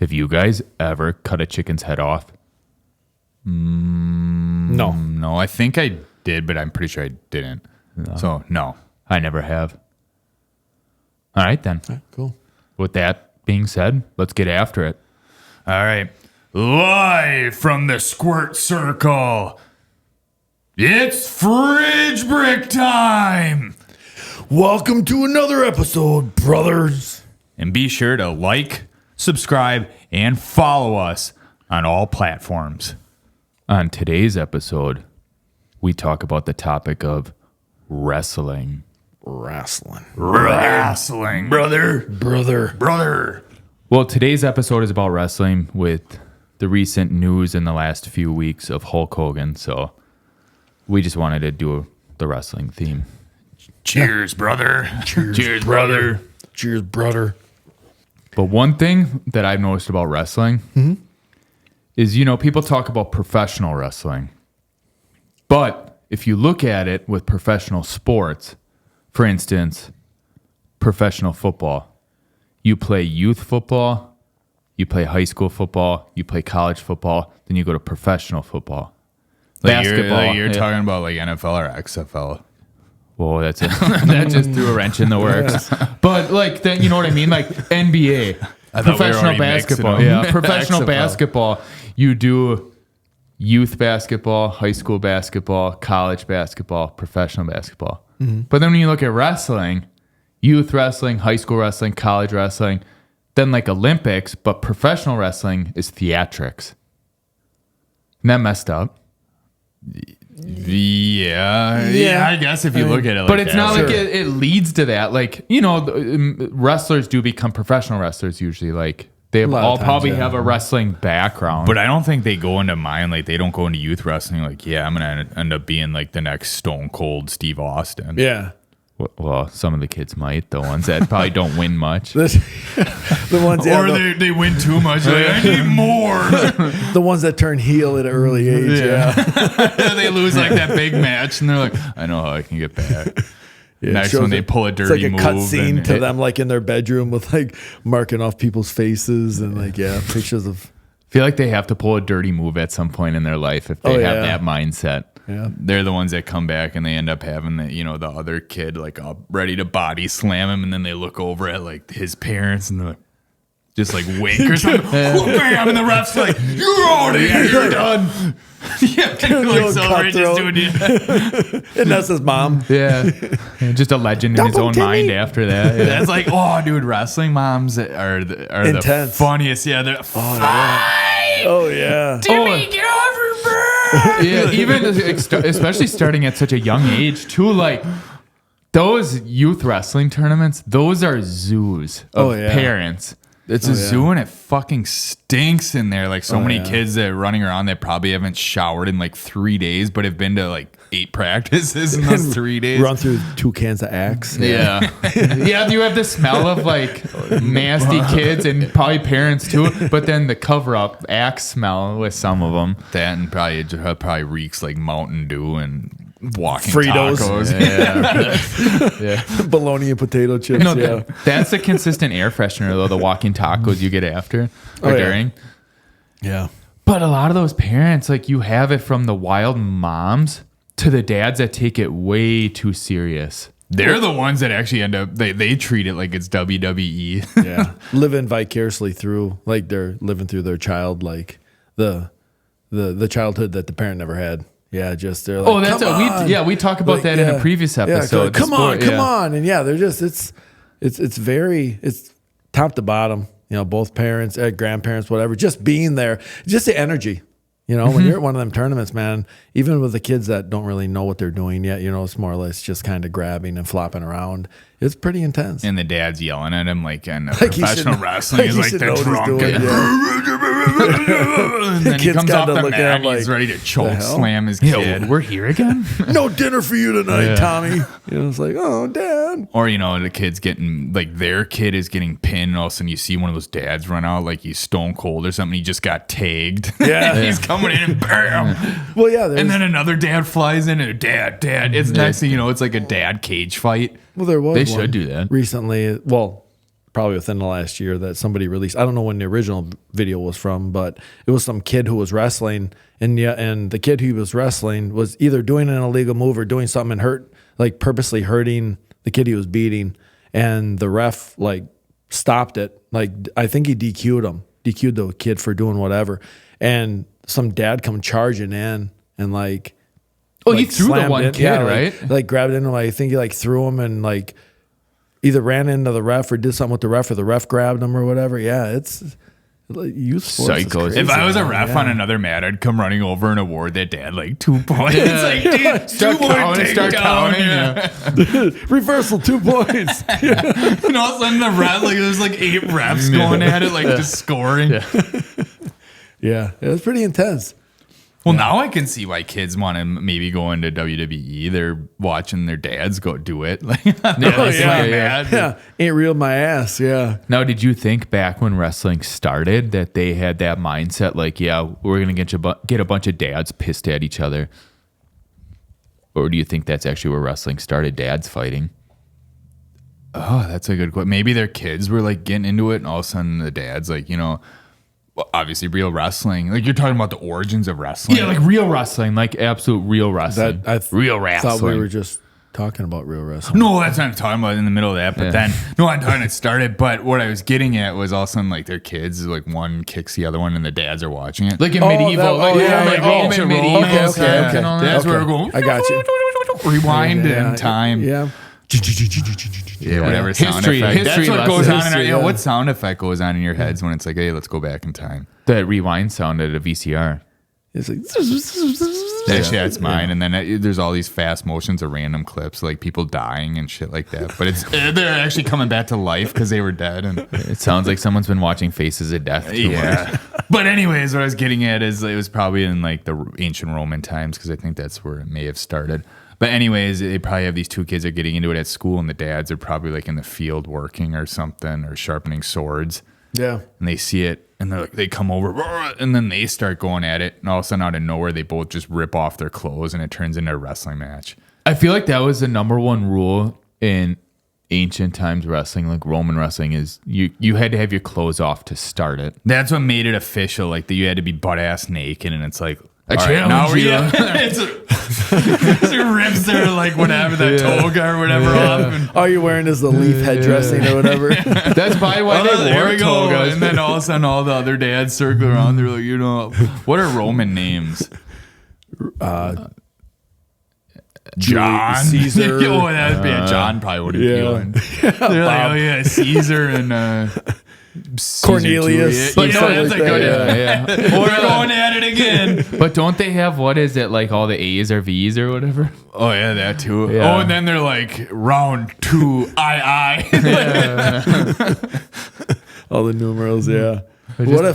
Have you guys ever cut a chicken's head off? No. No, I think I did, but I'm pretty sure I didn't. No. So, no. I never have. All right, then. Okay, cool. With that being said, let's get after it. All right. Live from the Squirt Circle, it's Fridge Brick Time! Welcome to another episode, brothers. And be sure to like, subscribe, and follow us on all platforms. On today's episode, we talk about the topic of wrestling. Wrestling. Brother. Well, today's episode is about wrestling with the recent news in the last few weeks of Hulk Hogan. So we just wanted to do the wrestling theme. Cheers, brother. Cheers, brother. Cheers, brother. But one thing that I've noticed about wrestling is, people talk about professional wrestling. But if you look at it with professional sports, for instance, professional football, you play youth football, you play high school football, you play college football, then you go to professional football. Basketball. You're talking about like NFL or XFL. Whoa, that just threw a wrench in the works. But then you know what I mean? Like NBA, professional basketball. Yeah, professional basketball. You do youth basketball, high school basketball, college basketball, professional basketball. Mm-hmm. But then when you look at wrestling, youth wrestling, high school wrestling, college wrestling, then like Olympics, but professional wrestling is theatrics. Isn't that messed up? Yeah, I guess if you look at it like but it's that. not like it leads to that. Like, wrestlers do become professional wrestlers usually. Like, they all probably have a wrestling background. But I don't think they go into mine. Like, they don't go into youth wrestling. Like, yeah, I'm going to end up being like the next Stone Cold Steve Austin. Yeah. Well, some of the kids might. The ones that probably don't win much. The ones, or they win too much. Like, I need more. The ones that turn heel at an early age. Yeah. They lose like that big match, and they're like, I know how I can get back. Yeah, next when they pull a dirty move. It's like a cut scene to them, like in their bedroom with like marking off people's faces and like pictures of. I feel like they have to pull a dirty move at some point in their life if they have that mindset. Yeah, they're the ones that come back and they end up having the other kid like ready to body slam him, and then they look over at like his parents and they're like, just like wink or something. Bam! And the ref's like, "You're out of here. You're done." Yeah, like celebrate just doing it. And that's his mom. Yeah, just a legend in his own mind after that. Yeah. That's like, oh, dude, wrestling moms are the funniest. Yeah, they're Oh yeah. Timmy, get off your bird. Yeah, even especially starting at such a young age too. Like those youth wrestling tournaments, those are zoos of parents. It's a zoo and it fucking stinks in there. Like so many kids that are running around that probably haven't showered in like 3 days, but have been to like 8 practices in those 3 days. Run through 2 cans of Axe. Yeah. Yeah, you have the smell of like nasty kids and probably parents too, but then the cover up Axe smell with some of them. That and probably reeks like Mountain Dew and walking Fritos. Tacos. Yeah. Bologna and potato chips. No, that's a consistent air freshener though, the walking tacos you get after or during. Yeah. But a lot of those parents, like you have it from the wild moms to the dads that take it way too serious. They're the ones that actually end up, they treat it like it's WWE. Yeah. Living vicariously through, like they're living through their child, like the childhood that the parent never had. Yeah, just they're like, we talk about that in a previous episode. Like, come on, and they're just it's top to bottom. Both parents, grandparents, whatever, just being there, just the energy. When you're at one of them tournaments, man, even with the kids that don't really know what they're doing yet, it's more or less just kind of grabbing and flopping around. It's pretty intense. And the dad's yelling at him like in professional wrestling. He's like they're drunk. And then he comes off the mat and he's ready to choke slam his kid. We're here again? No dinner for you tonight, Tommy. It's like, oh, Dad. Or, the kid's getting, like their kid is getting pinned and all of a sudden you see one of those dads run out like he's Stone Cold or something. He just got tagged. Yeah. He's coming in and bam. Well, yeah. And then another dad flies in and dad. It's next thing you know, it's like a dad cage fight. Well, there was They should do that. recently. Well, probably within the last year that somebody released. I don't know when the original video was from, but it was some kid who was wrestling, and the kid who was wrestling was either doing an illegal move or doing something and purposely hurting the kid he was beating, and the ref stopped it. I think he DQ'd the kid for doing whatever, and some dad come charging in and he threw the one kid, right? Grabbed into him. I think he threw him and either ran into the ref or did something with the ref, or the ref grabbed him or whatever. Yeah, it's youth sports. Psychos. If I was a ref on another mat, I'd come running over and award that dad 2 points. Dude, start counting. Yeah. Reversal, 2 points. And all of a sudden the ref, there's 8 refs going at it, just scoring. Yeah, it was pretty intense. Well, now I can see why kids want to maybe go into WWE. They're watching their dads go do it. Ain't real my ass. Yeah. Now, did you think back when wrestling started that they had that mindset we're going to get a bunch of dads pissed at each other? Or do you think that's actually where wrestling started, dads fighting? Oh, that's a good question. Maybe their kids were getting into it, and all of a sudden the dad's well, obviously real wrestling. You're talking about the origins of wrestling. Yeah, real wrestling, absolute real wrestling. Real wrestling. I thought we were just talking about real wrestling. No, that's what I'm talking about in the middle of that. But then, I'm talking it started. But what I was getting at was all of a sudden, their kids, one kicks the other one, and the dads are watching it. In medieval. Ancient medieval. Okay. That's where we're going. I got you. Rewind in time. Yeah. Whatever sound effect. That's what goes on in our, what sound effect goes on in your heads when it's hey, let's go back in time? That rewind sound at a VCR. It's that's mine. And then there's all these fast motions of random clips, people dying and shit like that. But they're actually coming back to life because they were dead. And it sounds like someone's been watching Faces of Death too much. But anyways, what I was getting at is it was probably in the ancient Roman times, because I think that's where it may have started. But anyways, they probably have these 2 kids that are getting into it at school, and the dads are probably in the field working or something, or sharpening swords. Yeah. And they see it, and they come over, and then they start going at it, and all of a sudden out of nowhere, they both just rip off their clothes, and it turns into a wrestling match. I feel like that was the number one rule in ancient times wrestling, Roman wrestling, is you had to have your clothes off to start it. That's what made it official, that you had to be butt-ass naked, and it's I challenge you. It rips their whatever, that toga or whatever off. And, all you're wearing is the leaf head dressing or whatever. That's probably why they wore togas. And then all of a sudden all the other dads circle around. They're what are Roman names? John, Caesar. That'd be a John probably would have been. They're Caesar and Cornelius. But that's We're going at it again. But don't they have, what is it, all the A's or V's or whatever? Oh yeah, that too. Yeah. Oh, and then they're round 2, I. All the numerals, yeah. What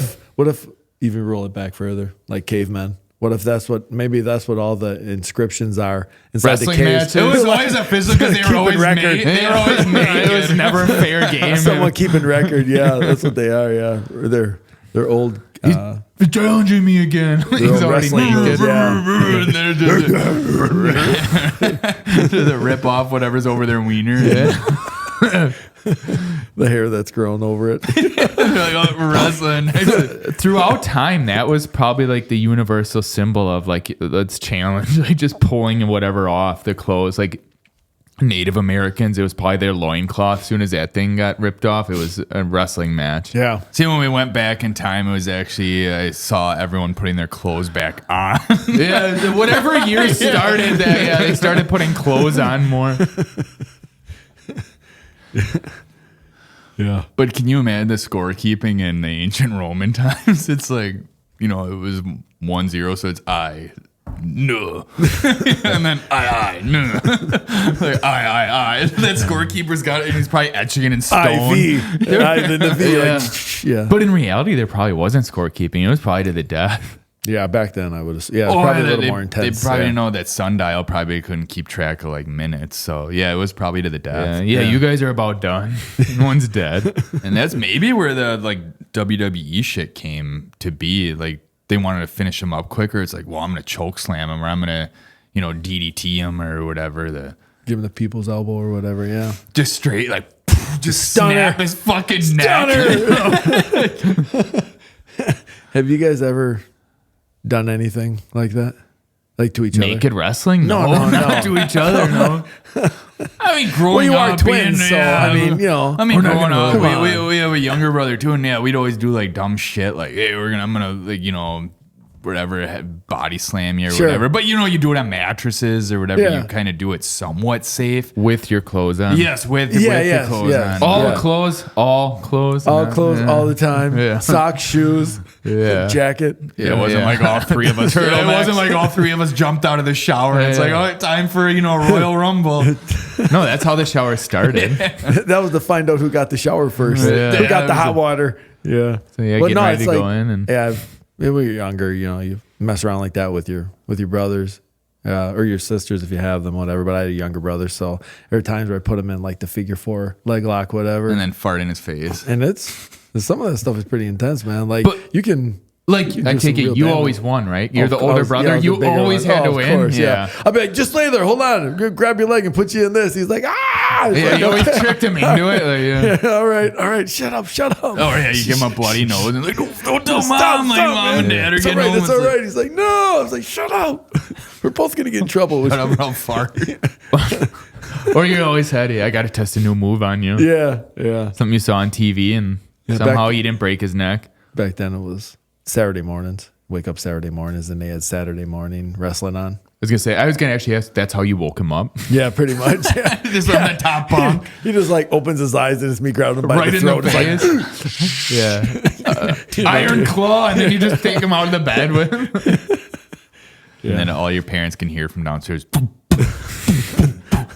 if even roll it back further, like cavemen? What if maybe that's what all the inscriptions are inside Wrestling the caves? matches. It was always official because they were always record. They were always naked. It was never a fair game. Someone keeping record. Yeah, that's what they are. Yeah, or they're old. He's challenging me again. He's already naked. And they're just to rip off whatever's over their wiener. Yeah. The hair that's grown over it. We're wrestling. Throughout time, that was probably the universal symbol of let's challenge, just pulling whatever off the clothes. Native Americans, it was probably their loincloth. As soon as that thing got ripped off, it was a wrestling match. Yeah. See, when we went back in time, it was actually, I saw everyone putting their clothes back on. Yeah, whatever year started that, they started putting clothes on more. Yeah. But can you imagine the scorekeeping in the ancient Roman times? It's it was 1-0, so it's I. No. And then I. No. I. That scorekeeper's got it, and he's probably etching it in stone. Yeah. But in reality, there probably wasn't scorekeeping. It was probably to the death. Yeah, back then I would have. Yeah, probably a little more intense. They probably didn't know that sundial probably couldn't keep track of minutes. So yeah, it was probably to the death. Yeah, you guys are about done. One's dead. And that's maybe where the WWE shit came to be. They wanted to finish him up quicker. It's well, I'm gonna choke slam him, or I'm gonna, DDT him or whatever. Give him the people's elbow or whatever. Yeah, just straight just Stunner. snap his fucking neck. Have you guys ever done anything like that? Like to each other? Naked wrestling? No. Not to each other, no. I mean, growing Well, you are up, twins, being, so, I mean, you know. I mean, we're not growing gonna- up, come on. we have a younger brother too, and yeah, we'd always do like dumb shit, like, hey, I'm gonna, like, whatever, body slam you or Sure. whatever. But you do it on mattresses or whatever. Yeah. You kind of do it somewhat safe. With your clothes on. Yes, with yes, the clothes yes. on. All Yeah. clothes. All clothes all the time. Yeah. Socks, shoes, Yeah. jacket. Yeah, it wasn't Yeah. like all three of us. It wasn't like all three of us jumped out of the shower and it's Yeah. like, oh, time for Royal Rumble. No, that's how the shower started. That was to find out who got the shower first. Yeah. Who got Yeah, the it was hot water. Yeah. So yeah, But getting no, ready it's to like, go in and Yeah, when we were younger, you mess around like that with your brothers or your sisters if you have them, whatever. But I had a younger brother, so there are times where I put him in like the figure 4 leg lock, whatever. And then fart in his face. And some of that stuff is pretty intense, man. Like But- you can. like You I do take some it real you damage. always won, right? You're the I older was- brother. I was the You bigger always one. had to Of win. course, Yeah. I'd be like, just lay there, hold on, grab your leg and put you in this. He's like, ah. It's Yeah, like, you always tricked him into it. Like, yeah. yeah, all right, shut up. Oh, yeah, you give him a bloody nose and like, don't tell Stop, mom. Like, stop, mom and man. dad are It's getting all right, home. it's all right. He's like, no. I was like, shut up. We're both gonna get in trouble. Shut up, I'll fart. Or you always had, I got to test a new move on you. Yeah. Something you saw on TV and somehow you didn't break his neck. Back then it was Saturday mornings. Wake up Saturday mornings, and they had Saturday morning wrestling on. I was gonna actually ask. That's how you woke him up, Yeah, pretty much. Yeah. Just on the top bunk. He just like opens his eyes and it's me grabbing him by right the in throat. the It's face. Yeah, like, iron claw, and then you just take him out of the bed with him. And then all your parents can hear from downstairs.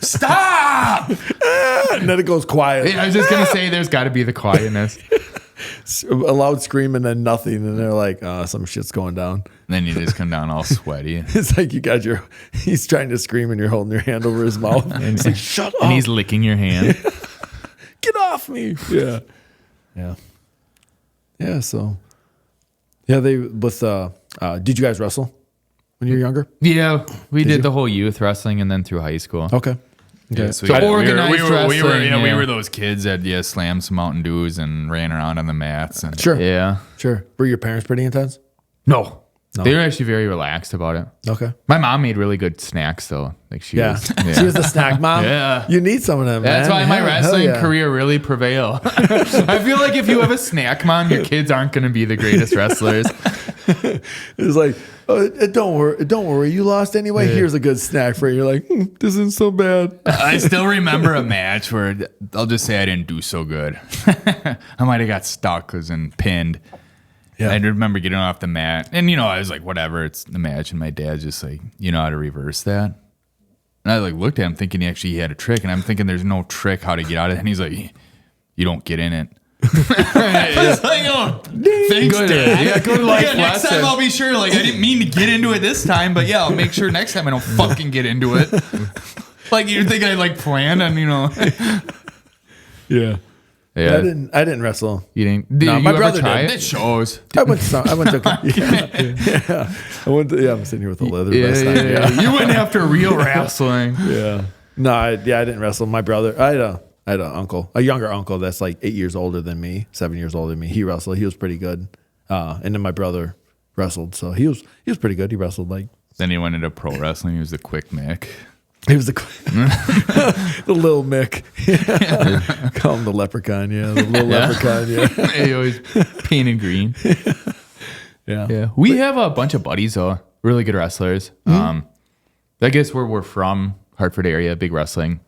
Stop! and then it goes quiet. I was just gonna say, there's got to be the quietness. A loud scream and then nothing. And they're like, some shit's going down. And then you just come down all sweaty. It's like he's trying to scream and you're holding your hand over his mouth. And it's like, shut up. And he's licking your hand. Get off me. Yeah. Yeah. So, yeah, did you guys wrestle when you were younger? Yeah, we did the whole youth wrestling and then through high school. Okay. Yeah, So organized we wrestling, were those kids that slammed some Mountain Dews and ran around on the mats. And Sure. Yeah. Sure. Were your parents pretty intense? No. They were actually very relaxed about it. Okay. My mom made really good snacks, though. Like she Yeah. was. She was the snack mom. Yeah. You need some of them, That's man. why my Hell wrestling yeah. career really prevailed. I feel like if you have a snack mom, your kids aren't going to be the greatest wrestlers. It's like, don't worry. You lost anyway. Yeah. Here's a good snack for you. You're like, this isn't so bad. I still remember a match where I'll just say I didn't do so good. I might have got stuck and pinned. Yeah. I remember getting off the mat. And, I was like, whatever, it's the match. And my dad's just like, you know how to reverse that? And I looked at him thinking he had a trick. And I'm thinking there's no trick how to get out of it. And he's like, you don't get in it. I was like, oh, thanks, Good, Dad. yeah, good life Next lesson. time I'll be sure. I didn't mean to get into it this time. But, yeah, I'll make sure next time I don't fucking get into it. You think I, planned on, Yeah. Yeah. I didn't wrestle. You didn't? Did No, you my ever brother try did. it? It shows. I went to I'm sitting here with a leather vest on. Yeah. You went after real wrestling. Yeah. No, I didn't wrestle. My brother, I had an uncle, a younger uncle that's like 8 years older than me, 7 years older than me. He wrestled. He was pretty good. And then my brother wrestled, so he was pretty good. He wrestled Then he went into pro wrestling. He was the quick Mick. he was the little Mick. Yeah. Call him the leprechaun. Yeah, the little leprechaun. Yeah, He always painted green. yeah. Yeah, we have a bunch of buddies though, really good wrestlers. I guess where we're from, Hartford area, big wrestling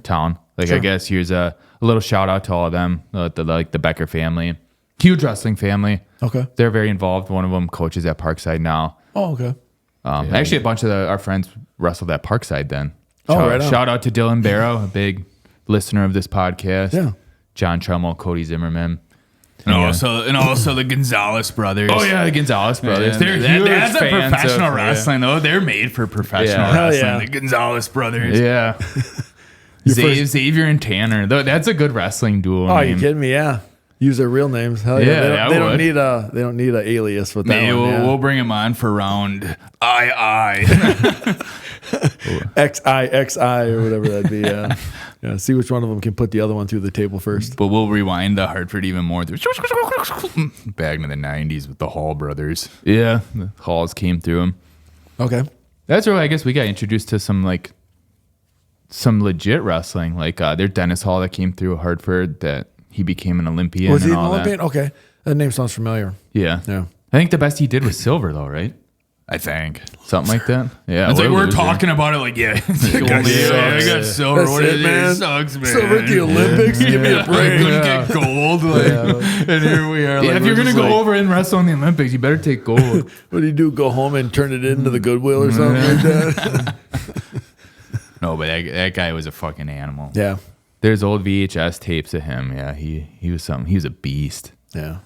town. I guess here's a little shout out to all of them, the Becker family, huge wrestling family. Okay. They're very involved. One of them coaches at Parkside now. Oh, okay. Actually, a bunch of our friends wrestled at Parkside then. Right on. Shout out to Dylan Barrow, a big listener of this podcast. Yeah. John Chummel, Cody Zimmerman. And also the Gonzalez Brothers. Oh yeah, the Gonzalez Brothers. Yeah, They're huge that's a fans professional of- wrestling though. They're made for professional Yeah. Hell wrestling. yeah. The Gonzalez Brothers. Yeah. Xavier and Tanner. That's a good wrestling duo. Oh, you name. kidding me? Yeah. Use their real names. Hell Yeah, they don't need a alias with that Maybe one. we'll bring him on for round I. XI or whatever that'd be. Yeah. Yeah. See which one of them can put the other one through the table first. But we'll rewind the Hartford even more. Back into the 90s with the Hall brothers. Yeah, the Halls came through him. Okay. That's where I guess we got introduced to some legit wrestling. Like their Dennis Hall that came through Hartford that he became an Olympian. Was he an all Olympian? That. Okay. That name sounds familiar. Yeah. Yeah. I think the best he did was silver though, right? I think. Something like that. Yeah. It's like we're loser. talking about it like, I got silver. That's What it, is man. it? Sucks, man. Silver at the Olympics? Give me a I break. couldn't get gold. And here we are. Yeah, if you're gonna go over and wrestle in the Olympics, you better take gold. What do you do? Go home and turn it into the Goodwill or something like that? No, but that guy was a fucking animal. Yeah. There's old VHS tapes of him. Yeah, he was something. He was a beast. Yeah.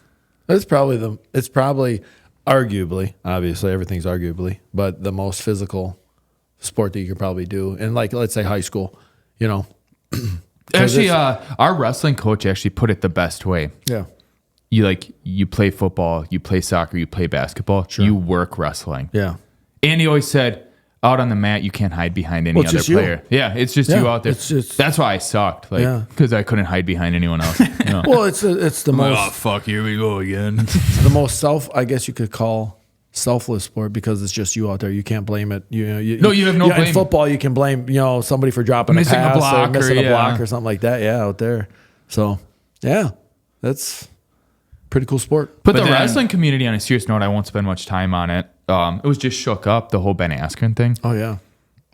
It's probably arguably, obviously everything's arguably, but the most physical sport that you could probably do. And like, let's say high school, Actually, our wrestling coach actually put it the best way. Yeah. You play football, you play soccer, you play basketball, you work wrestling. Yeah. And he always said, out on the mat, you can't hide behind any Well, it's other just you. player. Yeah, it's just you out there. That's why I sucked, because I couldn't hide behind anyone else. Well, it's the most Oh, fuck, here we go again. the most I guess you could call selfless sport because it's just you out there. You can't blame it. You have no blame. In football, you can blame somebody for dropping Missing a pass block or missing or, a block or something like that. Yeah, out there. So yeah, that's pretty cool sport. But the wrestling community, on a serious note, I won't spend much time on it. It was just shook up, the whole Ben Askren thing. Oh yeah.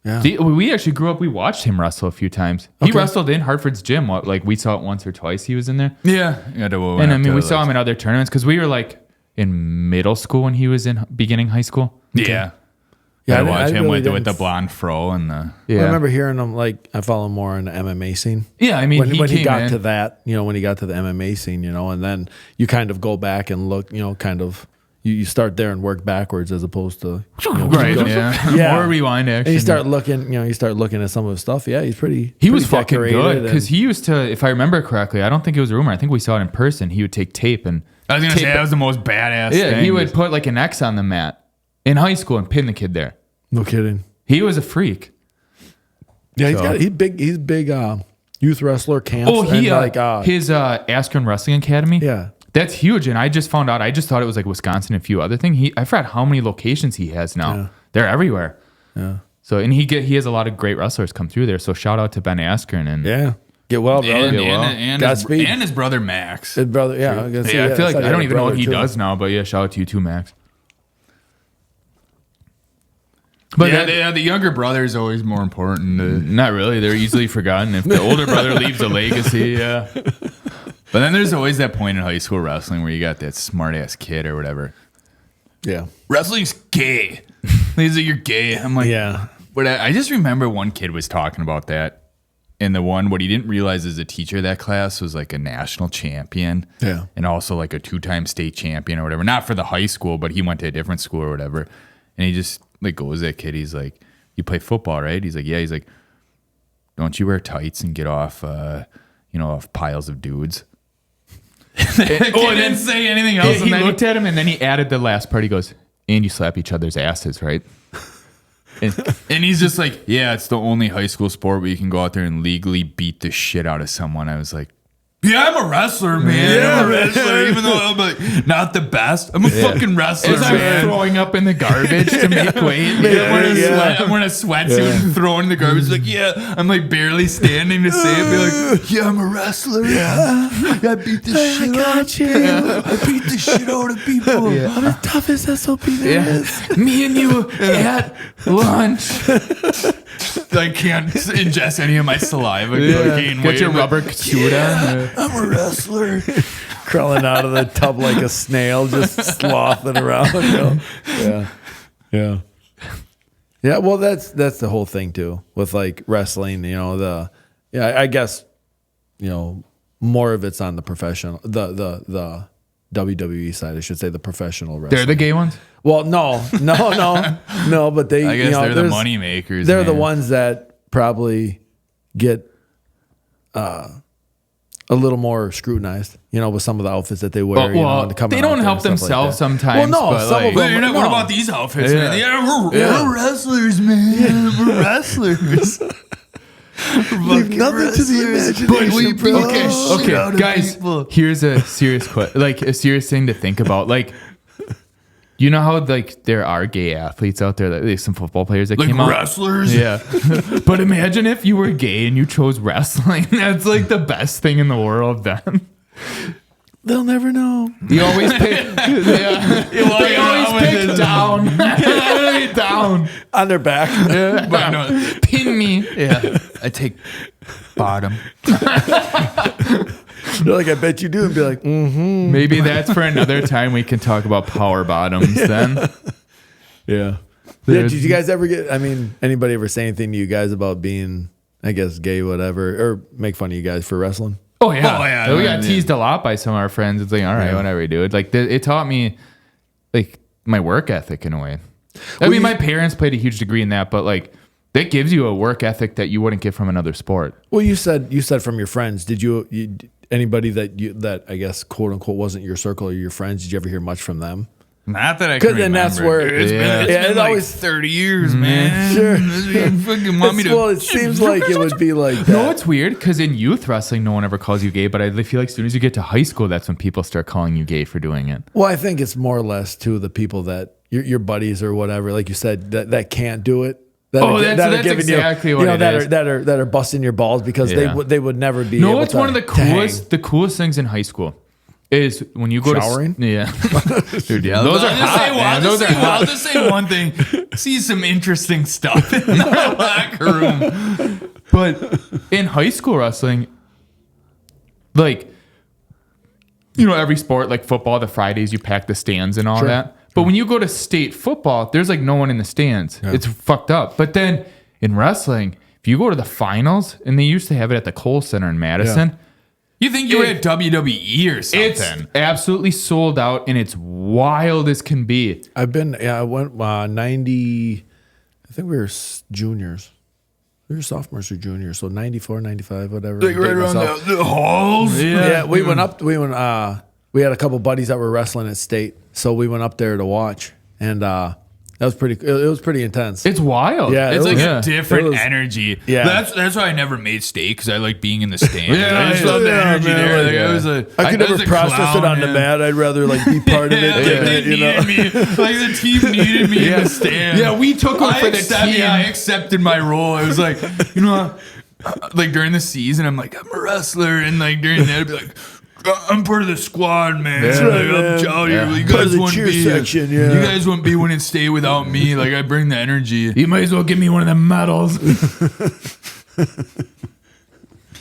Yeah. See, we actually grew up. We watched him wrestle a few times. He wrestled in Hartford's gym. Like we saw it once or twice. He was in there. Yeah. And I mean, we saw him in other tournaments because we were like in middle school when he was in beginning high school. Yeah. Yeah, I watched him really with the blonde fro and the. I remember hearing him I follow him more in the MMA scene. Yeah, I mean, when he got in. to that, when he got to the MMA scene, and then you kind of go back and look, kind of. You start there and work backwards as opposed to right. Yeah. More rewind action. And you start looking, at some of his stuff. Yeah, he's pretty. He was fucking decorated good because he used to, if I remember correctly, I don't think it was a rumor. I think we saw it in person. He would take tape and. I was gonna say that was the most badass. Yeah, thing. he would put like an X on the mat in high school and pin the kid there. No kidding. He was a freak. Yeah, he's big youth wrestler camps. Oh, his Askren Wrestling Academy. Yeah. That's huge, and I just found out. I just thought it was like Wisconsin and a few other things. I forgot how many locations he has now. Yeah. They're everywhere. Yeah. So, and he has a lot of great wrestlers come through there. So, shout out to Ben Askren and get well, brother. And his brother Max. His brother, yeah. I feel like I don't even know what he does now, but yeah, shout out to you too, Max. But the younger brother is always more important. Not really. They're easily forgotten. If the older brother leaves a legacy, yeah. But then there's always that point in high school wrestling where you got that smart ass kid or whatever. Yeah. Wrestling's gay. He's like, you're gay. I'm like, yeah. But I just remember one kid was talking about that. And what he didn't realize is the teacher of that class was like a national champion. Yeah. And also like a 2-time state champion or whatever. Not for the high school, but he went to a different school or whatever. And he just like goes to that kid. He's like, you play football, right? He's like, yeah. He's like, don't you wear tights and get off, off piles of dudes? He didn't say anything else. He looked at him and then he added the last part. He goes, and you slap each other's asses, right? And he's just like, yeah, it's the only high school sport where you can go out there and legally beat the shit out of someone. I was like, yeah, I'm a wrestler, man. Yeah, I'm a wrestler, even though I'm like not the best. I'm a fucking wrestler, As man. I'm throwing up in the garbage to make weight. I'm wearing a sweatsuit and throwing in the garbage. Like, yeah, I'm like barely standing to say it. Be like, yeah, I'm a wrestler. Yeah, I beat the shit out of people. I beat the shit out of people. Yeah. I'm as tough as SOP there is. Me and you at lunch. I can't ingest any of my saliva. Get your rubber suit on. I'm a wrestler. Crawling out of the tub like a snail, just slothing around. Yeah. Well, that's the whole thing too with like wrestling. I guess more of it's on the professional, the WWE side, I should say, the professional wrestling. They're the gay ones? Well, no, but they. I guess they're the money makers. They're the ones that probably get a little more scrutinized, with some of the outfits that they wear. They don't help themselves sometimes. Well, no, but some of them. What about these outfits, man? We're wrestlers, man. We're wrestlers. Leave nothing to the imagination, bro. Okay, guys. Here's a serious a serious thing to think about. Like, you know how there are gay athletes out there, there's some football players that came out. Wrestlers? Yeah. But imagine if you were gay and you chose wrestling. That's the best thing in the world then. They'll never know. You always pick they always pick down. Down. On their back. Yeah. But no, pin me. Yeah. I take bottom. They're like, I bet you do, and be like, mm-hmm. Maybe that's for another time we can talk about power bottoms then. Yeah. Did you guys ever anybody ever say anything to you guys about being, I guess, gay, whatever, or make fun of you guys for wrestling? Oh, yeah. We got teased a lot by some of our friends. It's like, all right, whatever, dude. It taught me, my work ethic in a way. My parents played a huge degree in that, but, that gives you a work ethic that you wouldn't get from another sport. Well, you said from your friends. Did you anybody that I guess quote unquote wasn't your circle or your friends? Did you ever hear much from them? Not that I can remember. Then that's where it's been always 30 years, man. Sure. Fucking want me to. Well, it seems like it would be like that. No, it's weird because in youth wrestling, no one ever calls you gay. But I feel like as soon as you get to high school, that's when people start calling you gay for doing it. Well, I think it's more or less to the people that your buddies or whatever, like you said, that can't do it. That's exactly what it is. That are busting your balls because they would never be. No, it's one of the coolest things in high school is when you go showering. Yeah, dude, yeah. Those are hot. I'll just say one thing. See some interesting stuff in the locker room. But in high school wrestling, every sport like football, the Fridays you pack the stands and all that. But when you go to state football, there's no one in the stands. Yeah. It's fucked up. But then in wrestling, if you go to the finals, and they used to have it at the Kohl Center in Madison. Yeah. You think you were at WWE or something? It's absolutely sold out, and it's wild as can be. I went 90, I think we were juniors. We were sophomores or juniors, so 94, 95, whatever. Right around the halls? Yeah, we went up, we had a couple buddies that were wrestling at state, so we went up there to watch, and it was pretty intense. It's wild. Yeah, it's a different energy. Yeah, that's why I never made state because I like being in the stands. I just love the energy there. I could never process it on the mat. I'd rather be part of it. They needed me. The team needed me in the stands. Yeah, we took one for the team. I accepted my role. I was like, during the season, I'm like, I'm a wrestler, and during that, I'd be like, I'm part of the squad, man. Yeah, I'm out here. You guys wouldn't be section, You guys wouldn't be winning state without me. I bring the energy. You might as well give me one of them medals.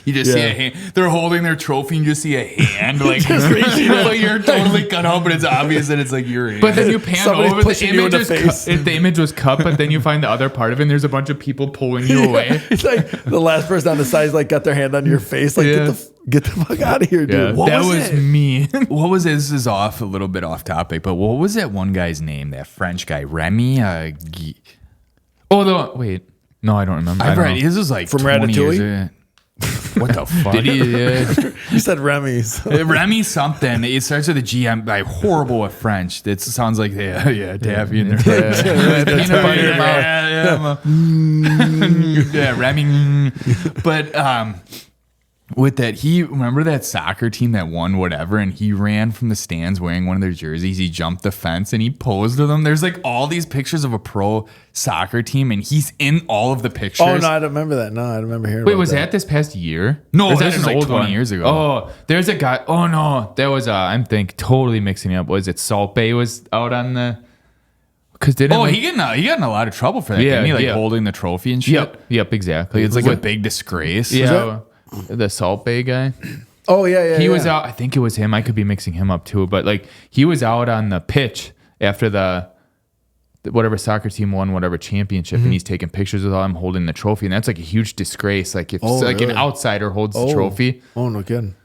You just see a hand. They're holding their trophy and you just see a hand you're totally cut out, but it's obvious that it's your hand. But then you pan over, the image was cut, but then you find the other part of it and there's a bunch of people pulling you away. It's the last person on the side got their hand on your face. Get the fuck out of here, dude. Yeah, that was me. What was it? This is a little bit off topic, but what was that one guy's name? That French guy, Remy? Wait. No, I don't remember. This was from Ratatouille? What the fuck? Did he? You said Remy's. Remy something. It starts with a G. I'm horrible at French. It sounds like Daffy in there. Yeah, Remy. But with that, remember that soccer team that won whatever, and he ran from the stands wearing one of their jerseys. He jumped the fence and he posed with them. There's all these pictures of a pro soccer team, and he's in all of the pictures. Oh no, I don't remember that. No, I don't remember hearing. Wait, was that this past year? No, that was 20 years ago. Oh, there's a guy. Oh no, that was I'm totally mixing it up. Was it Salt Bay was out on the? He got in a lot of trouble for that. Yeah, didn't he? Holding the trophy and shit. Yep, exactly. It's a big disgrace. Yeah. The Salt Bay guy. Oh yeah. He was out. I think it was him. I could be mixing him up too. But he was out on the pitch after the whatever soccer team won whatever championship, and he's taking pictures with all them holding the trophy, and that's a huge disgrace. If really? An outsider holds the trophy. Oh no kidding.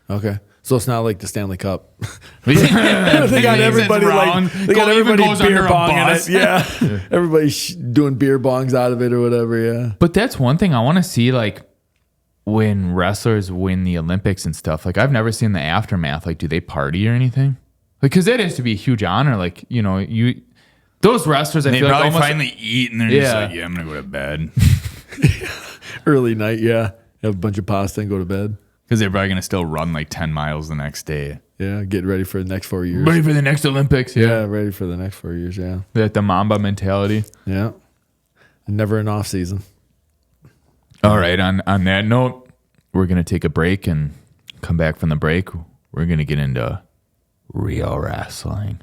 Okay. So it's not like the Stanley Cup. They got everybody they got everybody beer bonging it. Yeah. Everybody's doing beer bongs out of it or whatever. Yeah. But that's one thing I want to see. when wrestlers win the Olympics and stuff, like I've never seen the aftermath. Like, do they party or anything? Like, because that has to be a huge honor. Like, you know, those wrestlers, I They feel like probably almost finally eat and they're just like, yeah, I'm gonna go to bed Early night, yeah. Have a bunch of pasta and go to bed. because they're probably gonna still run like 10 miles the next day. Yeah, get ready for the next 4 years. ready for the next Olympics. Yeah, ready for the next 4 years, yeah. The Mamba mentality. Yeah. Never an off season. All right. On that note, we're gonna take a break and come back from the break. We're gonna get into real wrestling.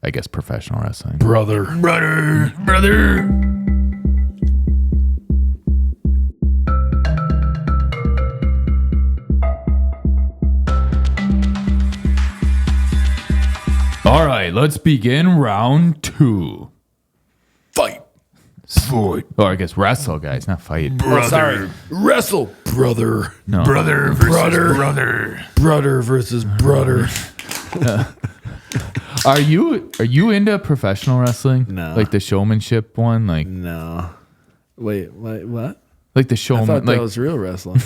I guess professional wrestling. Brother. All right, let's begin round 2. Fight. Fight. Or I guess wrestle, guys, not fight. Oh, sorry. Wrestle. Brother. No. Brother versus brother. Brother versus brother. Are you into professional wrestling? No. Like the showmanship one? Like No. Wait, what? like the I showman thought like that was real wrestling.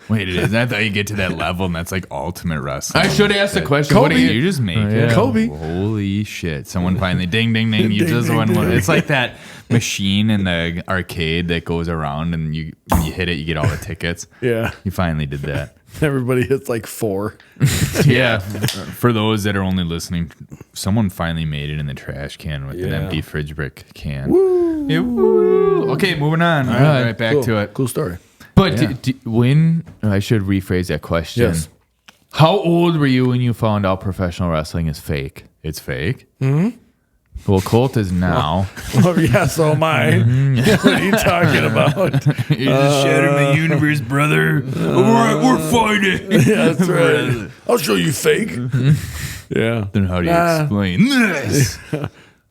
Wait, it is. I thought you get to that level and that's like ultimate wrestling. I should ask the question. Kobe. What do You just make it. Kobe. Holy shit. Someone finally ding ding ding. You Ding, just ding, won ding. one. It's like that machine in the arcade that goes around and when you hit it, you get all the tickets. Yeah. You finally did that. Everybody hits like 4. Yeah. For those that are only listening, someone finally made it in the trash can with an Yeah. empty fridge brick can. Yeah, woo. Okay, moving on. All right, back Cool. to it. Cool story. But Yeah. when I should rephrase that question. Yes. How old were you when you found out professional wrestling is fake? It's fake. Well, Colt is now. Oh, yeah, so am I. What are you talking about? You just shattered my universe, brother. We're fighting. Yeah, that's right. I'll show you fake. Yeah. Then how do you explain this?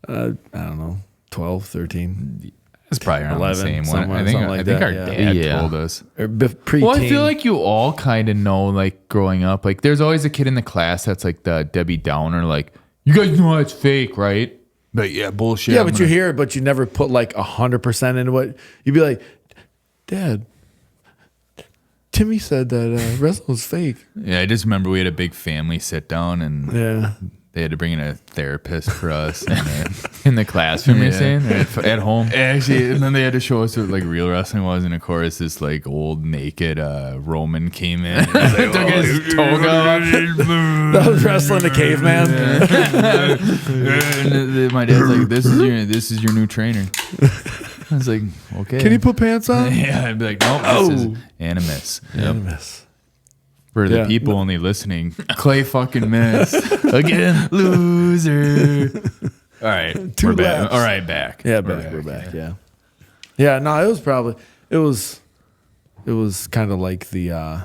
I don't know. 12, 13. It's probably around 11, the same one. somewhere- I think something like our that, yeah. dad Yeah. told us. Or pre-teen. Well, I feel like you all kind of know, like growing up, like there's always a kid in the class that's like the Debbie Downer, like, you guys know it's fake, right? But yeah, bullshit. Yeah, but you hear it, but you never put like 100% into it. You'd be like, Dad, Timmy said that wrestling was fake. Yeah, I just remember we had a big family sit down and Yeah. they had to bring in a therapist for us. And In the classroom, you're Yeah. saying? Or at home? actually, and then they had to show us what like real wrestling was. And of course, this like old naked Roman came in. And he was like, Took his toga off. That was wrestling the caveman. And my dad's like, this is your new trainer. I was like, okay. Can you put pants on? Yeah, I'd be like, nope, this is Animus. Animus. For the Yeah. people only listening, Clay fucking missed again, loser. All right, Two we're back. laps. All right, back. Yeah, we're back. Yeah. Yeah, no, it was kind of like the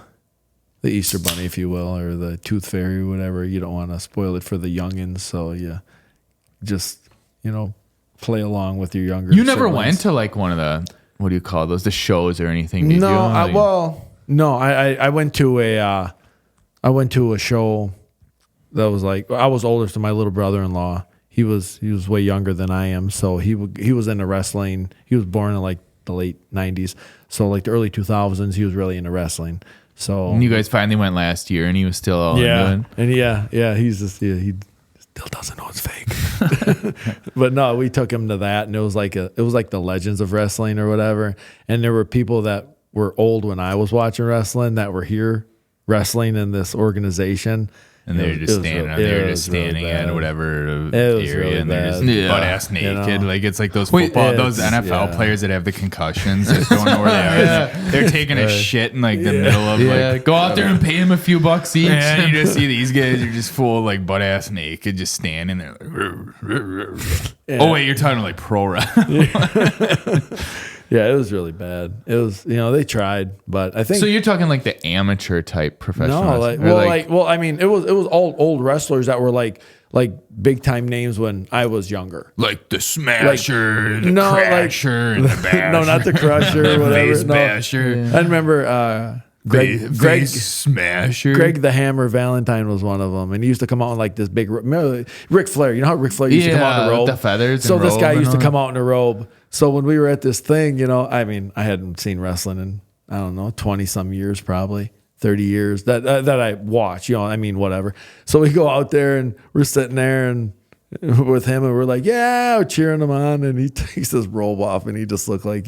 Easter Bunny, if you will, or the Tooth Fairy, or whatever. You don't want to spoil it for the youngins, so you just, play along with your younger You never siblings. went to like one of the, what do you call those, the shows or anything, did you? Like, I went to a show that was like, I was older than my little brother-in-law. He was way younger than I am, so he was into wrestling. He was born in like the late 90s, so like the early 2000s, he was really into wrestling. So and you guys finally went last year and he was still all into it. and he still doesn't know it's fake. But no, we took him to that, and it was like the Legends of Wrestling or whatever. And there were people that were old when I was watching wrestling that were here wrestling in this organization. And they're just standing at whatever area, really and they're just bad. butt ass naked. Like it's like those Wait, those NFL players that have the concussions that don't know where they are. They're taking a shit in like the middle of like. Go out there and pay him a few bucks each. And you just see these guys are just full of like butt ass naked, just standing there. Like, oh wait, you're talking like pro wrestling. Yeah, it was really bad. It was, they tried, but I think So you're talking like the amateur type professional. no, wrestling, or I mean, it was all old wrestlers that were like big time names when I was younger. Like the Smasher, the no, like- Crasher, and the Basher. No, not the Crusher, whatever. Face No. Basher. I remember Greg Face Smasher. Greg the Hammer Valentine was one of them, and he used to come out in like this big Ric Flair. You know how Ric Flair used to come out in a Yeah, robe, with the feathers So and this robe guy and used to all come out in a robe. So when we were at this thing, I mean, I hadn't seen wrestling in I don't know, 20 some years, probably 30 years that I watch, you know, I mean, whatever. So we go out there and we're sitting there and with him and we're like, yeah, we're cheering him on. And he takes his robe off and he just looked like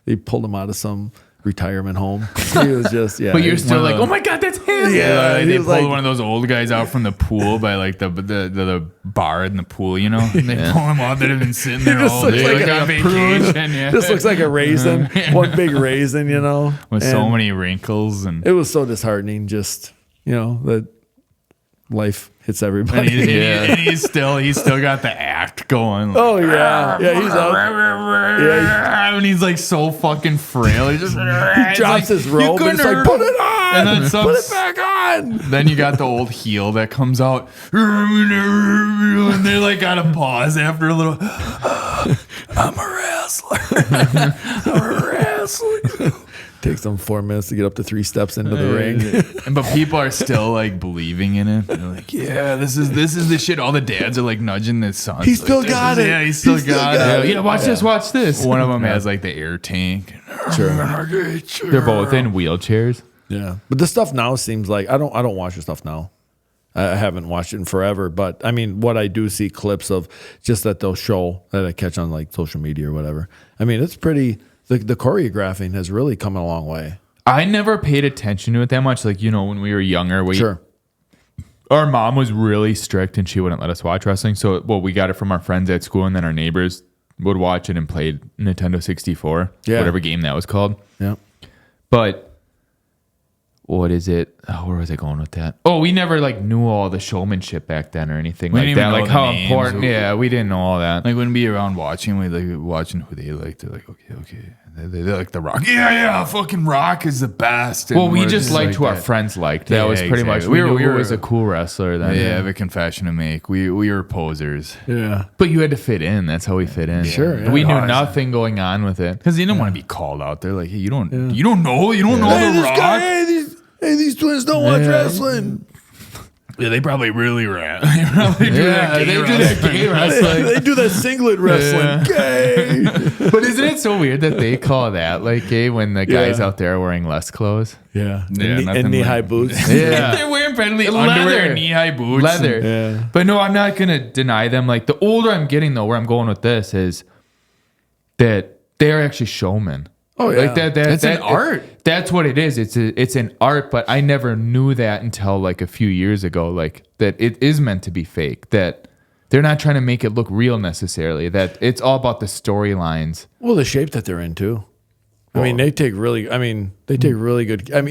they pulled him out of some retirement home. He was just, yeah. But you're still like, oh my God, that's him. Yeah. They pulled one of those old guys out from the pool by like the bar in the pool, you know? And they pull him out that have been sitting there all day. Like on vacation. Yeah. Just looks like a raisin. One big raisin, you know? With so many wrinkles. And it was so disheartening, just, you know, that life hits everybody. And he's still got the act going. Like, oh, yeah. Yeah, he's out. Yeah, and he's like so fucking frail. He just drops his robe and it's like, put it on. And then put it back on. Then you got the old heel that comes out. And they like got to pause after a little. I'm a wrestler. I'm a wrestler. Takes them 4 minutes to get up to 3 steps into the ring. But people are still like believing in it. They're like, yeah, this is the shit. All the dads are like nudging their sons. He still got it. Yeah, he still got it. Yeah, watch this. One of them has like the air tank. Sure. They're both in wheelchairs. Yeah. But the stuff now seems like I don't watch the stuff now. I haven't watched it in forever, but I mean, what I do see clips of just that they'll show that I catch on like social media or whatever. I mean, it's pretty. The choreographing has really come a long way. I never paid attention to it that much. Like, you know, when we were younger, Sure. Our mom was really strict and she wouldn't let us watch wrestling. So, we got it from our friends at school and then our neighbors would watch it and played Nintendo 64, whatever game that was called. Yeah. But what is it? Oh, where was I going with that? Oh, we never like knew all the showmanship back then or anything like that. Like how important. Yeah, we didn't know all that. Like wouldn't be around watching. We like watching who they like. They're like, okay. They like The Rock. Yeah, fucking Rock is the best. Well, we just liked who our friends liked. That was pretty much. We were was a cool wrestler then. Yeah, I have a confession to make. We were posers. Yeah, but you had to fit in. That's how we fit in. Sure, yeah. We knew nothing going on with it because you didn't want to be called out. They're like, hey, you don't know The Rock. Hey, these twins don't watch wrestling. Yeah, they probably really ran. They probably do that gay wrestling. They do that singlet wrestling. Gay. But isn't it so weird that they call that like gay when the guys out there are wearing less clothes? Yeah. And knee-high boots. Yeah. They're wearing friendly underwear and knee-high boots. Leather. Yeah. But no, I'm not going to deny them. Like the older I'm getting though, where I'm going with this is that they're actually showmen. Oh yeah, like that's an art. That's what it is. It's an art, but I never knew that until like a few years ago. Like that it is meant to be fake. That they're not trying to make it look real necessarily. That it's all about the storylines. Well, the shape that they're in too. I mean, they take really good. I mean,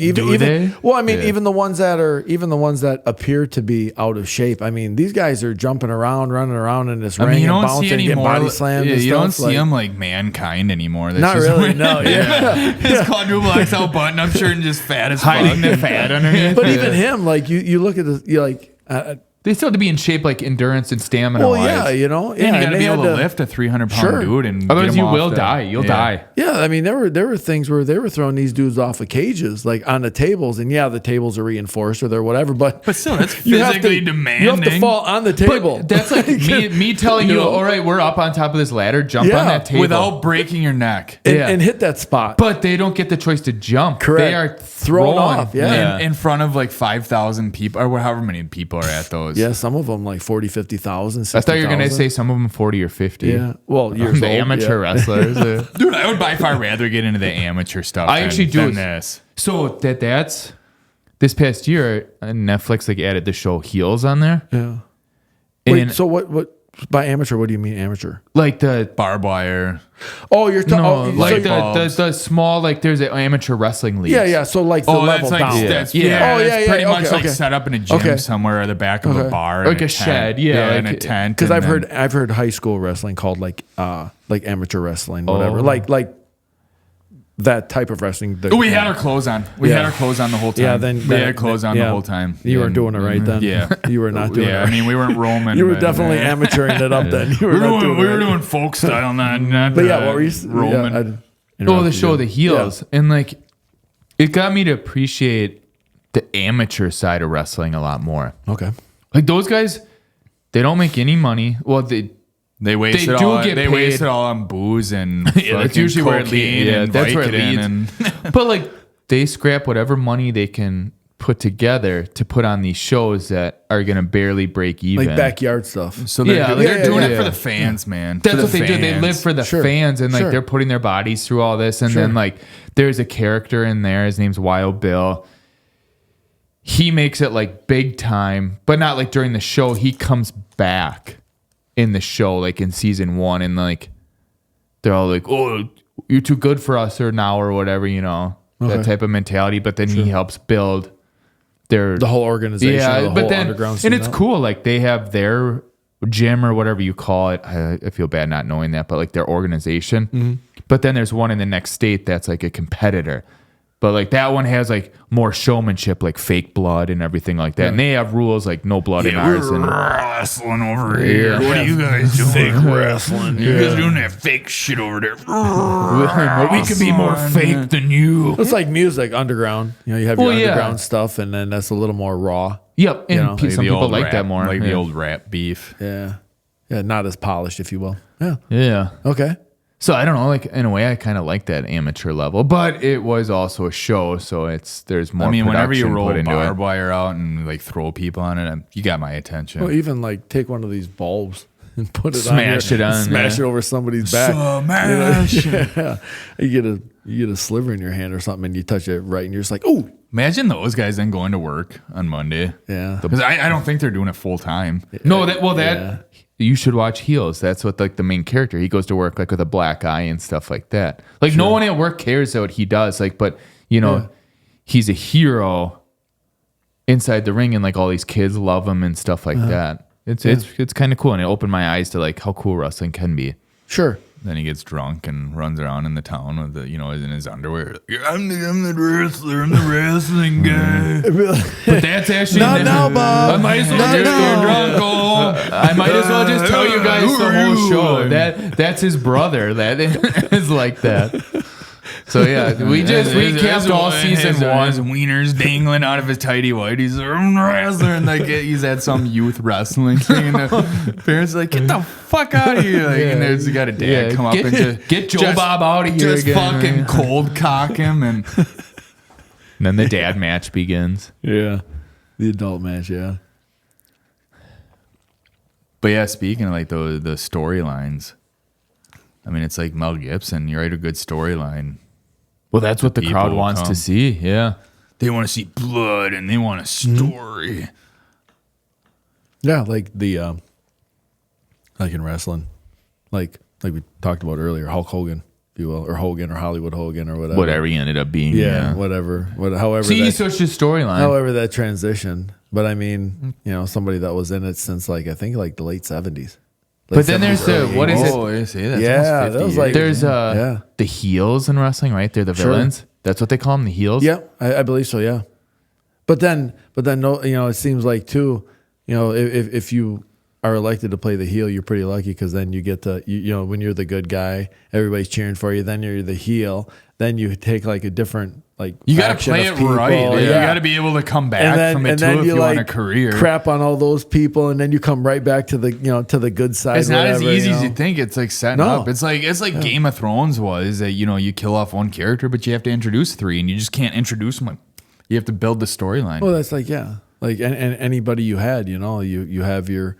even the ones that appear to be out of shape. I mean, these guys are jumping around, running around in this ring and bouncing, getting body slammed. Yeah, and you stuff. don't see them like Mankind anymore. That's not really. No, yeah. His quadruple XL button-up shirt and just fat as fuck. Hiding the fat underneath. But even him, like you look at this, you're like. They still have to be in shape, like endurance and stamina. Well, yeah, you know, and you got to be able to lift a 300-pound dude, and otherwise you will die. You'll die. Yeah, I mean, there were things where they were throwing these dudes off of cages, like on the tables, and the tables are reinforced or they're whatever, but still, that's physically demanding. You have to fall on the table. But that's like me telling you, all right, we're up on top of this ladder, jump on that table without breaking your neck, and hit that spot. But they don't get the choice to jump. Correct. They are thrown off. Yeah, in front of like 5,000 people, or however many people are at those. Yeah, some of them. Like 40, 50,000. I thought you were going to say some of them 40 or 50. Yeah. Well, you're the amateur wrestlers. Dude, I would by far rather get into the amateur stuff than this. So that's this past year, Netflix like added the show Heels on there. Yeah. Wait, so what by amateur, what do you mean amateur? Like the barbed wire. Oh, you're talking like the small, like there's an amateur wrestling league. Yeah. So like the level down. That's pretty much like set up in a gym somewhere or the back of a bar. Like a shed. Yeah. In a tent. Because I've heard high school wrestling called like amateur wrestling, whatever. Like that type of wrestling. We had our clothes on. We had our clothes on the whole time. Yeah, then we had clothes on the whole time. You weren't doing it right then. Yeah, you were not doing it. Yeah, I mean, we weren't Roman. You were definitely amateuring it up then. We were doing folk style, not. But what were you Roman? The show The Heels, and like it got me to appreciate the amateur side of wrestling a lot more. Okay, like those guys, they don't make any money. Well, They waste it all on booze and that's usually where it leads. Yeah, that's where it leads. But like they scrap whatever money they can put together to put on these shows that are going to barely break even. Like backyard stuff. So they're, Yeah, they're doing it yeah. for the fans, man. That's For what the they do. They fans. live for the Sure. fans, and like Sure. they're putting their bodies through all this. And then like there's a character in there. His name's Wild Bill. He makes it like big time, but not like during the show. He comes back in the show, like in season 1, and like they're all like, "Oh, you're too good for us," or now or whatever, you know, that type of mentality. But then he helps build the whole organization, yeah, the but whole then underground and scene it's out. cool. Like they have their gym or whatever you call it. I feel bad not knowing that, but like their organization. Mm-hmm. But then there's one in the next state that's like a competitor. But like that one has like more showmanship, like fake blood and everything like that. And they have rules like no blood in ours. And wrestling over here. What are you guys doing? Fake wrestling. You guys doing that fake shit over there. we could be more fake than you. It's like music, underground. You know, you have your Well, yeah. underground stuff, and then that's a little more raw. Yep, and You know, some people like that more. Like the yeah. old rap beef. Yeah. Yeah, not as polished, if you will. Yeah. Yeah. Okay. So I don't know, like in a way I kind of like that amateur level, but it was also a show, so there's more. I mean, whenever you production roll put into barbed it. wire out and like throw people on it, you got my attention. Well, even like take one of these bulbs and put it Smash on it on, smash yeah. it over somebody's back. Smash You know? Yeah. You get a sliver in your hand or something, and you touch it right, and you're just like, oh, Imagine those guys then going to work on Monday. yeah. Because I don't think they're doing it full time. No, Yeah. you should watch Heels. That's what like the main character. He goes to work like with a black eye and stuff like that. Like no one at work cares what he does. Like, but you know, he's a hero inside the ring, and like all these kids love him and stuff like that. It's kind of cool, and it opened my eyes to like how cool wrestling can be. Sure. Then he gets drunk and runs around in the town with the, in his underwear. I'm the wrestler. I'm the wrestling guy. But that's actually Not now, Bob. I might as well Not just now. go drunk. I might as well just tell you guys Who the are whole you? show. That's his brother. That is like that. So yeah, we recapped all season His 1. wiener's dangling out of his tighty whities. I'm a wrestler, and like he's at some youth wrestling thing, and the parents are like, "Get the fuck out of here!" Like, and there's got a dad come up and just Get Joe Bob out of here just again. fucking cold cock him, and And then the dad match begins. Yeah. The adult match, yeah. but yeah, speaking of like the storylines, I mean, it's like Mel Gibson. You write a good storyline. Well, that's what the People crowd wants to come. see. Yeah. They want to see blood and they want a story. Yeah, like the like in wrestling. Like we talked about earlier, Hulk Hogan, if you will, or Hogan or Hollywood Hogan or whatever. Whatever he ended up being. Yeah, Yeah. whatever. However See, that, so it's just storyline. however that transition. But I mean, somebody that was in it since like I think like the late 70s. But then there's the, what is it? Oh, I see. That's Yeah, almost 50 that was like- years. There's the heels in wrestling, right? They're the Sure. villains. That's what they call them, the heels. Yeah, I believe so. Yeah, but then no, it seems like too, if you are elected to play the heel, you're pretty lucky because then you get to, when you're the good guy, everybody's cheering for you. Then you're the heel. Then you take like a different like You got to faction play of it people. right. Yeah. You got to be able to come back from it too if you want a career. crap on all those people, and then you come right back to the to the good side. It's not as whatever, easy as you think. It's like setting No. up. It's like Game of Thrones was that you kill off one character, but you have to introduce 3, and you just can't introduce them. You have to build the storyline. Well, that's like and anybody you had, you have your.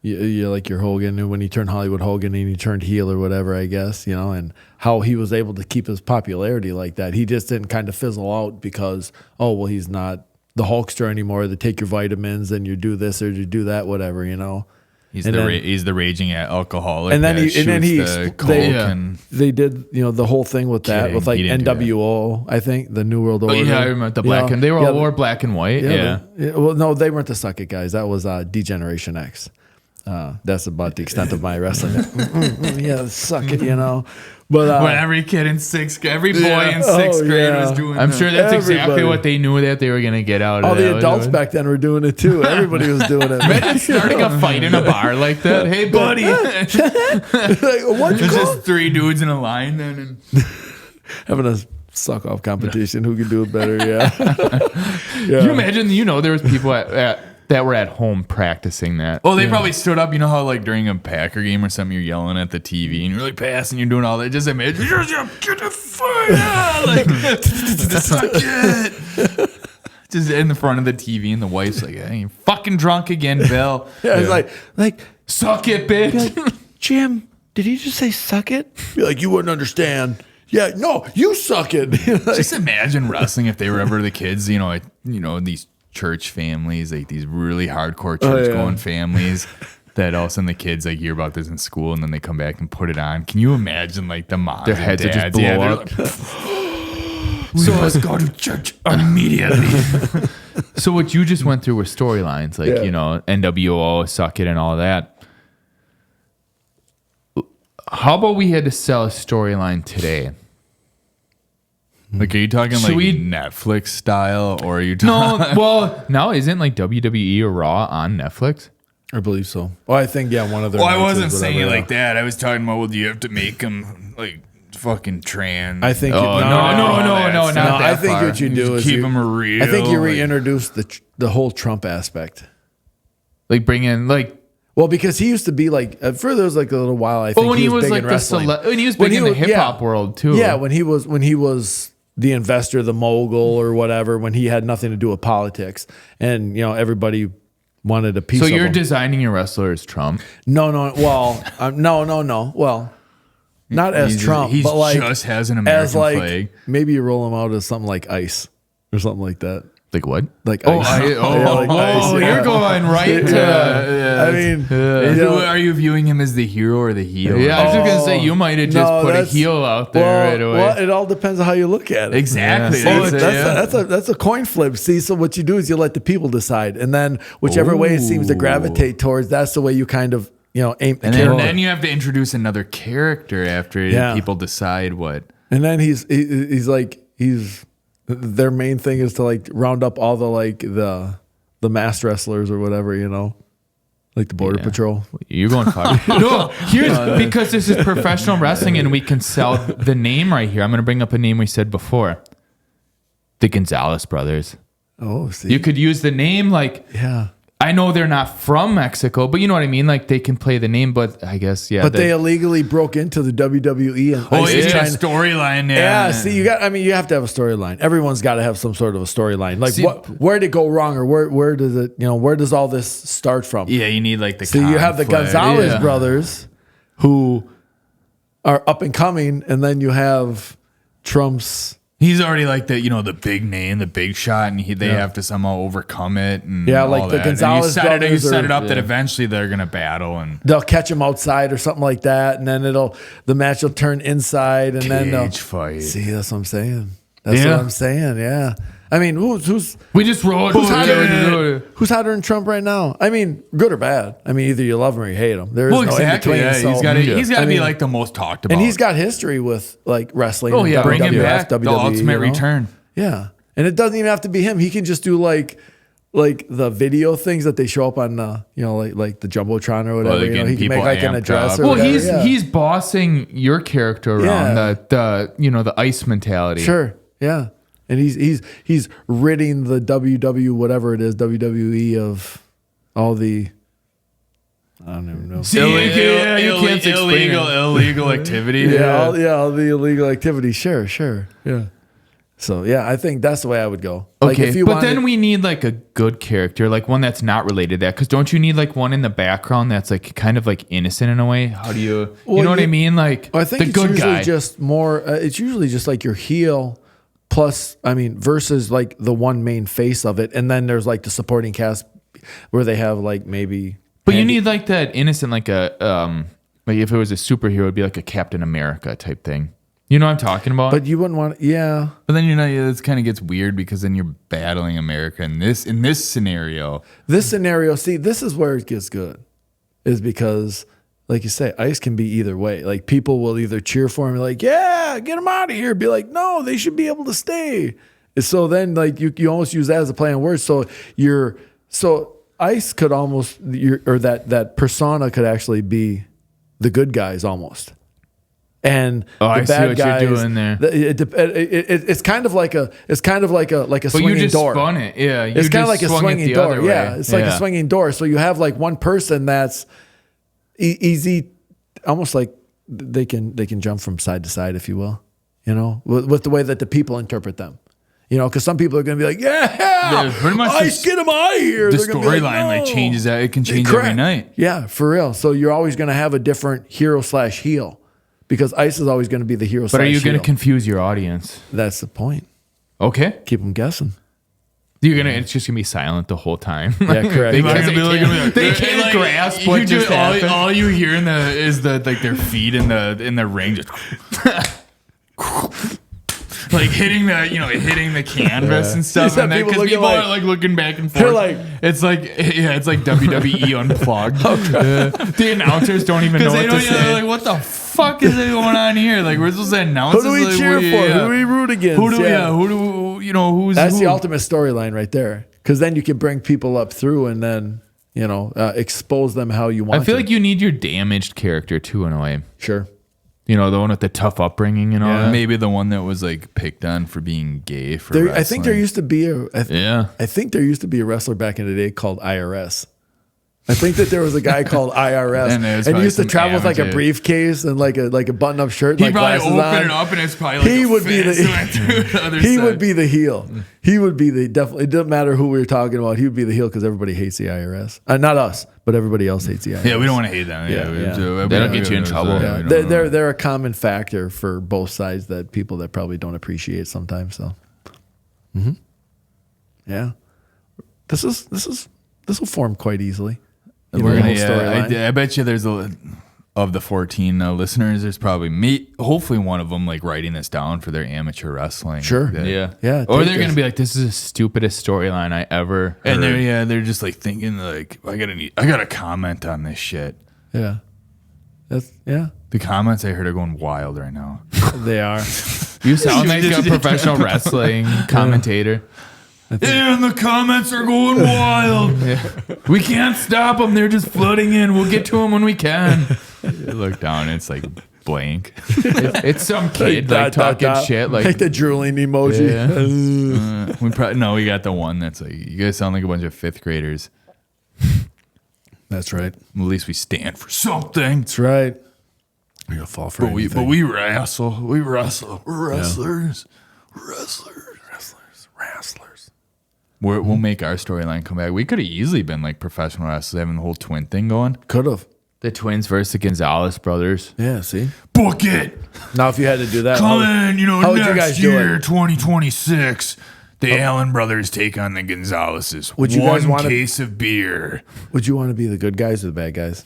You like your Hogan when he turned Hollywood Hogan and he turned heel or whatever, I guess, and how he was able to keep his popularity like that. He just didn't kind of fizzle out because, he's not the Hulkster anymore. They take your vitamins and you do this or you do that, whatever, He's and he's the raging alcoholic. And then that they did the whole thing with that Kidding. with like He didn't do NWO, I think the New World Oh, Order. yeah, I remember the black and they were all wore black and white. Yeah. Well, no, they weren't the Suck It guys. That was Degeneration X. That's about the extent of my wrestling. Yeah, suck it, But when every kid in every boy in sixth grade was doing. I'm that. sure that's exactly Everybody. what they knew that they were going to get out of all that. the adults back then were doing it too. Everybody was doing it. Imagine starting a fight in a bar like that. Hey, buddy. Like, what'd you There's call just 3 dudes in a line then. And having a suck off competition? Who can do it better? Yeah. Can you imagine, there was people at that were at home practicing that. Oh, they probably stood up. You know how like during a Packer game or something, you're yelling at the TV and you're like passing, you're doing all that. Just imagine, get the fuck out, like, suck it. Just in the front of the TV, and the wife's like, hey, you're fucking drunk again, Bill. Yeah, it's like, suck it, bitch. like, Jim, did he just say suck it? Be like, you wouldn't understand. Yeah, no, you suck it. Just imagine wrestling if they were ever the kids, these church families, like these really hardcore church going families that all of a sudden the kids like hear about this in school and then they come back and put it on. Can you imagine like the moms? Their heads would just blow up. So let's go to church immediately. So what you just went through were storylines, like, NWO, Suck It, and all that. How about we had to sell a storyline today? Like, are you talking Should like we- Netflix style, or are you talking? No, well, now isn't like WWE or Raw on Netflix? I believe so. Well, I think, one of their Well, I nights is wasn't saying it whatever, like that. I was talking about, well, do you have to make them like fucking trans? I think. Oh, no, not that I think far. what you do is keep them real. I think you reintroduce the whole Trump aspect. Like bring in like. Well, because he used to be like, for there was like a little while, I think But when he was big like in the wrestling. when he was big in the hip hop world too. Yeah, when he was the investor, the mogul or whatever, when he had nothing to do with politics, and everybody wanted a piece. So of you're him. designing your wrestler as Trump. No. Well, no. Well, not as Trump, He but like just has an American as like flag. maybe you roll him out as something like Ice or something like that. Like what? Like Oh, Ice. like Ice, you're going right to. I mean, Are you viewing him as the hero or the heel? Yeah, I was just gonna say you might have just put a heel out there right away. Well, it all depends on how you look at it. Exactly. Yeah. That's a coin flip. See, so what you do is you let the people decide, and then whichever way it seems to gravitate towards, that's the way you kind of aim the And camera. then you have to introduce another character after people decide what. And then he's their main thing is to like round up all the masked wrestlers or whatever, like the Border Patrol. You're going far. No, because this is professional wrestling and we can sell the name right here. I'm going to bring up a name we said before. The Gonzalez Brothers. Oh, see. You could use the name like, Yeah. I know they're not from Mexico, but you know what I mean? Like they can play the name, but I guess, yeah. But they illegally broke into the WWE and Oh, Ice it's is a trying to- storyline. Yeah, see, you have to have a storyline. Everyone's got to have some sort of a storyline. Like, where did it go wrong, or where does it, where does all this start from? Yeah, you need like the. So you have the conflict. Gonzalez brothers, who are up and coming, and then you have Trump's. He's already like the big name, the big shot, and they have to somehow overcome it. And Yeah, all like the that. Gonzalez and you brothers set it are- up that eventually they're gonna battle and They'll catch him outside or something like that, and then the match will turn inside, and then they'll cage fight. see. That's what I'm saying. That's Yeah. what I'm saying. Yeah. I mean, who's we just rolled. Who's hotter than Trump right now? I mean, good or bad. I mean, either you love him or you hate him. There is no exactly. in between. Yeah, so, he's got to I be mean, like the most talked about. and he's got history with like wrestling. Oh, and yeah, bring him WWF, back. The WWE, ultimate return. Yeah, and it doesn't even have to be him. He can just do like the video things that they show up on like the jumbotron or whatever. getting He can make people like an amped address. up. Or Well, whatever. he's bossing your character around the ice mentality. Sure, yeah, and he's ridding the whatever it is WWE of all the. I don't even know. See, you can't explain it. illegal activity. All the illegal activity. Sure, yeah. So yeah, I think that's the way I would go. Like, Okay, if you but wanted- then we need like a good character, like one that's not related to that. Because don't you need like one in the background that's like kind of like innocent in a way? How do you, Well, you know what I mean? Like I think the it's good usually guy. just more. It's usually just like your heel, plus versus like the one main face of it, and then there's like the supporting cast where they have like maybe. But you need like that innocent, like a like if it was a superhero, it'd be like a Captain America type thing. You know what I'm talking about? But you wouldn't want, yeah. But then it kind of gets weird because then you're battling America in this scenario. This scenario, see, this is where it gets good, is because, like you say, Ice can be either way. Like people will either cheer for him, like, yeah, get him out of here. Be like, no, they should be able to stay. And so then, like you almost use that as a play on words. So Ice could almost, that persona could actually be the good guys almost. And I the see bad what guys, you're doing there. it's kind of like a But swinging you just door. spun it. Yeah. You It's kind of just like a swung it swinging the door. other way. Yeah, it's like a swinging door. So you have like one person that's easy, almost like they can jump from side to side, if you will, with the way that the people interpret them. Because some people are going to be like, yeah, pretty much ice, get them out of here. The They're gonna be storyline no. changes that. It can change Correct. every night. Yeah, for real. So you're always going to have a different hero/heel because Ice is always going to be the hero. But are you going to heel. confuse your audience? That's the point. Okay. Keep them guessing. It's just going to be silent the whole time. Yeah, correct. They Right. can't grasp what just happened. all you hear is their feet in the ring just like hitting the canvas and stuff. Just have And then people because looking people like- are like looking back and forth. They're like- it's like WWE unplugged. The announcers don't even know Because what they to don't say. like, what the fuck is going on here? Like, we're supposed to announce Who do we this? cheer Like, for? yeah. Who do we root against? Who do who's That's who? the ultimate storyline right there. Because then you can bring people up through and then expose them how you want. I feel to. like you need your damaged character too, in a way. Sure. The one with the tough upbringing, Yeah. Maybe the one that was like picked on for being gay for I think there used to be Yeah. I think there used to be a wrestler back in the day called IRS. I think that there was a guy called IRS, And there's and he probably used to some travel with like a amateur. briefcase and like a button-up shirt. He like probably glasses opened on. it up and it's probably like He a would be fence the- went through the other He side. would be the heel. He would be the definitely. It doesn't matter who we were talking about. He would be the heel because everybody hates the IRS. Not us, but everybody else hates the IRS. Yeah, we don't want to hate them. Yeah, Yeah, yeah. That'll get you in trouble. Yeah, they're a common factor for both sides that people that probably don't appreciate sometimes. So, yeah, this will form quite easily. We're gonna, whole storyline. I bet you there's of the 14 listeners, there's probably hopefully one of them like writing this down for their amateur wrestling. Sure. That- Yeah. Yeah, Or take they're going this. to be like, this is the stupidest storyline I ever And heard. they're just like thinking like I gotta comment on this shit. Yeah, yeah. The comments I heard are going wild right now. They are. You sound like a professional wrestling commentator. And the comments are going wild. We can't stop them. They're just flooding in. We'll get to them when we can. You look down, it's like blank. It's some kid like talking shit. Like the drooling emoji. Yeah. We got the one that's like, you guys sound like a bunch of fifth graders. That's right. At least we stand for something. That's right. You're gonna fall for anything. But we wrestle. We wrestle. We're wrestlers. Wrestlers. We'll make our storyline come back. We could have easily been like professional wrestlers, having the whole twin thing going. Could have. The twins versus the Gonzalez brothers. Yeah. See. Book it. Now, if you had to do that, Come how- in, how would you next guys do year, it? 2026. The Allen brothers take on the Gonzaleses. Would you guys One wanna- case of beer. Would you want to be the good guys or the bad guys?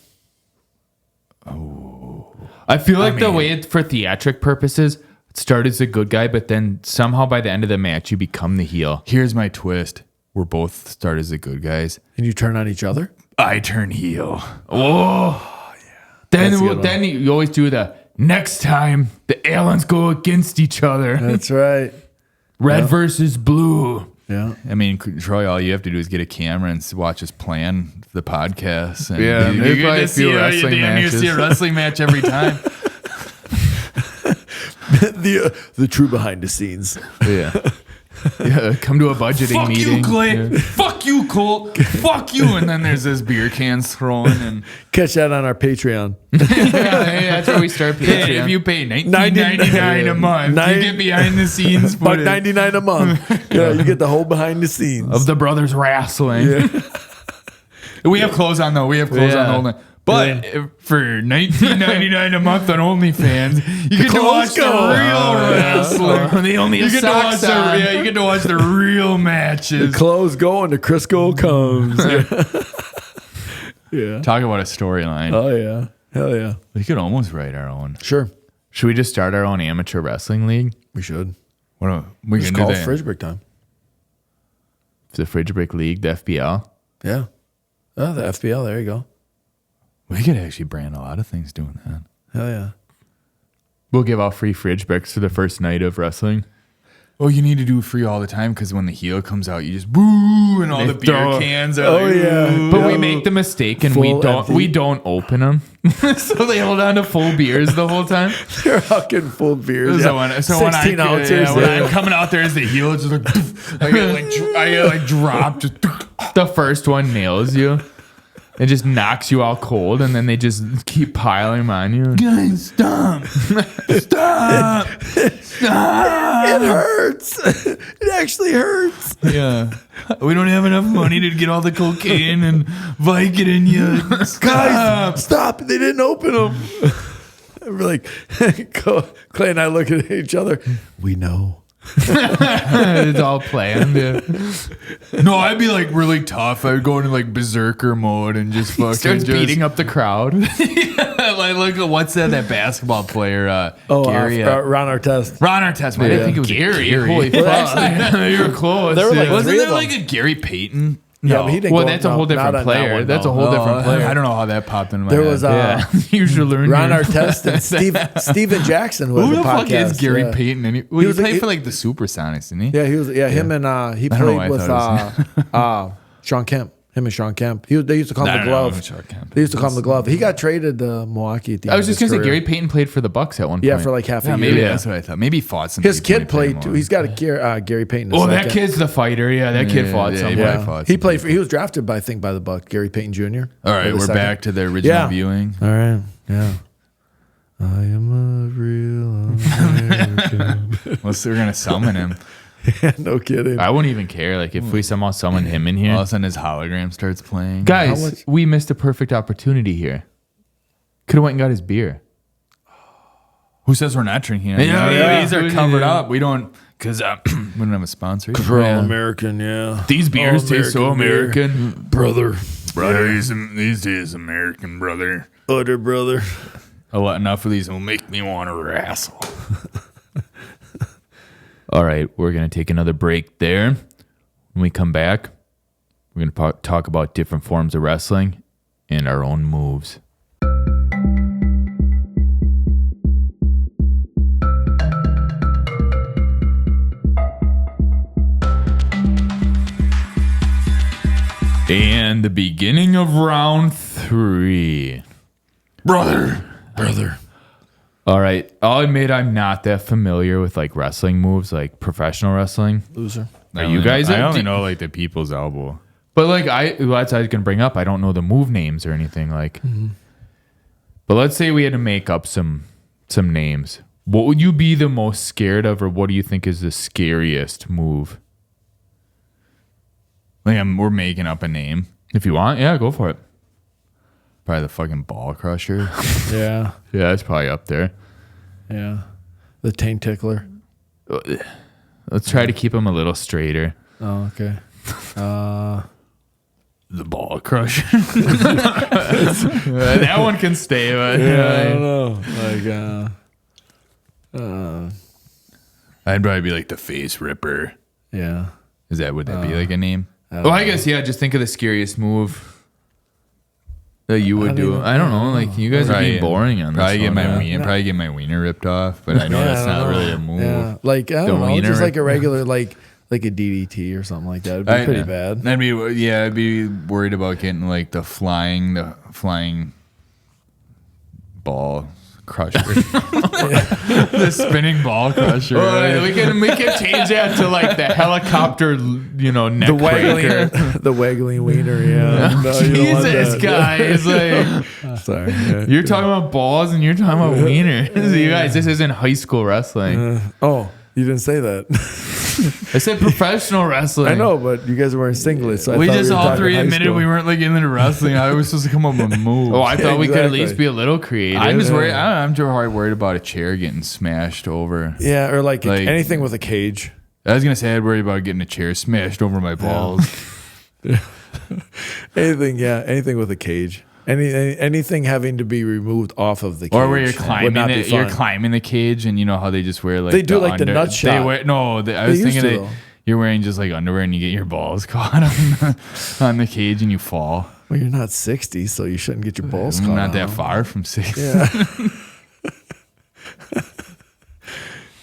I feel like the way it, for theatric purposes, it started as a good guy, but then somehow by the end of the match, you become the heel. Here's my twist. We're both start as the good guys. And you turn on each other? I turn heel. Then, That's a good one. then you always do the next time the Allens go against each other. That's right. Red versus blue. Yeah. I mean, Troy, all you have to do is get a camera and watch us plan the podcast. And Yeah, you maybe get probably to a few see wrestling you matches. see a wrestling match every time. the true behind the scenes. Yeah. Yeah, come to a budgeting Fuck meeting. you, Clay. Yeah. Fuck you, Colt. Fuck you. And then there's this beer cans thrown. And Catch that on our Patreon. Yeah, that's where we start Patreon. if you pay $19.99 a month, you get behind the scenes Buck footage. 99 a month. Yeah, you get the whole behind the scenes. of the brothers wrestling. We have clothes on though. We have clothes Yeah. on. But for $19.99 a month on OnlyFans, you get to clothes watch the go. real wrestling. They only You have get to watch socks the on. you get to watch the real The matches. clothes go and the Crisco comes. Yeah. Talk about a storyline. Oh, yeah. Hell yeah. We could almost write our own. Sure. Should we just start our own amateur wrestling league? We should. We Just can call do it that. Fridge Brick Time. The Fridge Brick League, the FBL. Yeah. Oh, the FBL. There you go. We could actually brand a lot of things doing that. Hell yeah. We'll give out free fridge bricks for the first night of wrestling. oh, you need to do free all the time because when the heel comes out, you just boo, and all the beer cans are But we make the mistake and we don't open them. So they hold on to full beers the whole time. They're fucking full beers. So when 16 ounces. When I'm coming out there as the heel, it's just like, I get dropped. The first one nails you. It just knocks you out cold, and then they just keep piling them on you. Guys, stop. Stop. Stop. It hurts. It actually hurts. Yeah. We don't have enough money to get all the cocaine and Vicodin yet. Guys, stop. They didn't open them. We're like, Clay and I look at each other. We know. It's all planned. Yeah. No, I'd be like really tough. I would go into like berserker mode and just fucking Starts beating up the crowd. Like, look, what's that basketball player? Gary. Ron Artest. Ron Artest. I didn't think it was Gary. Holy fuck. You were close. There were like Wasn't three there of like them. a Gary Payton? Yeah, No. but he didn't Well, go- that's a no, whole not different on that player. one, That's no. a whole different player. I don't know how that popped in my There head. was Yeah, you should learn. Ron your- Artest and Steven Jackson who Who has the a fuck podcast. is Gary yeah. Payton? And he was played like- for like the Supersonics, didn't he? Yeah, he was. Yeah, him and he I don't know played why I with Sean Kemp. Him and Sean Kemp. They used to call him the glove. They used to call him the glove. He got traded to Milwaukee at the end I was of just his gonna say career. Gary Payton played for the Bucks at one point. Yeah, for like half a year. Maybe Yeah. that's what I thought. Maybe he fought some. His people when kid he played played too. more. He's got a Gary Payton. Oh, that second. kid's the fighter. Yeah, that kid fought yeah, someone. he Yeah, fought he some played. He was drafted by the Bucks. Gary Payton Jr. All right, Or the we're second. back to the original Yeah. viewing. All right. Yeah. I am a real American. Well, so we're gonna summon him. No kidding. I wouldn't even care. Like if we somehow summoned him in All here, of a sudden, his hologram starts playing. guys, we missed a perfect opportunity here. Could have went and got his beer. Who says we're not drinking? Yeah. These are covered up. We don't because we don't have a sponsor. For all American, yeah. These beers taste so American. Brother. These days, American brother. Other brother. Enough of these will make me want to wrestle. All right, we're going to take another break there. When we come back, we're going to talk about different forms of wrestling and our own moves. And the beginning of round 3. Brother. All right, I'll admit I'm not that familiar with like wrestling moves, like professional wrestling. Loser. Are you guys? I only know like the people's elbow. But like that's what I was gonna bring up. I don't know the move names or anything like. But let's say we had to make up some names. What would you be the most scared of, or what do you think is the scariest move? Like we're making up a name. If you want, yeah, go for it. Probably the fucking ball crusher. Yeah. Yeah, it's probably up there. Yeah. The taint tickler. Let's try to keep them a little straighter. Oh, okay. The ball crusher. That one can stay. But, I don't know. Like, I'd probably be like the face ripper. yeah. Would that be like a name? I guess yeah. Just think of the scariest move that you would do. I don't know. Like you guys are being boring on this. Probably get one. probably get my wiener ripped off, but I know that's not really a move. Yeah. Like, I don't know. wiener Just like a rip- regular, like a DDT or something like that. It'd be pretty bad. I'd be worried about getting like the flying ball crusher, the spinning ball crusher. We can change that to like the helicopter, neck The breaker. waggling wiener, yeah. No, you don't want Jesus, that. guys! Like, Sorry. Yeah. you're talking about balls and you're talking about wieners. You guys, this isn't high school wrestling. Oh, you didn't say that. I said professional wrestling. I know, but you guys are wearing singlets. So I We thought just were all talking three high admitted school. we weren't like into wrestling. I was supposed to come up with moves. Oh, I thought we could at Exactly. least be a little creative. I'm just worried. I'm just worried about a chair getting smashed over. Yeah, or like Like- anything with a cage. I was gonna say I'd worry about getting a chair smashed over my balls. Anything with a cage. Anything having to be removed off of the cage. Or where you're would climbing not be you're fun. climbing the cage, and you know how they just wear like They do like the nut shot. They wear, no, I They was used thinking to, that though. you're wearing just like underwear, and you get your balls caught on the cage, and you fall. Well, you're not 60, so you shouldn't get your balls I'm caught. not on that them. far from 6. Yeah.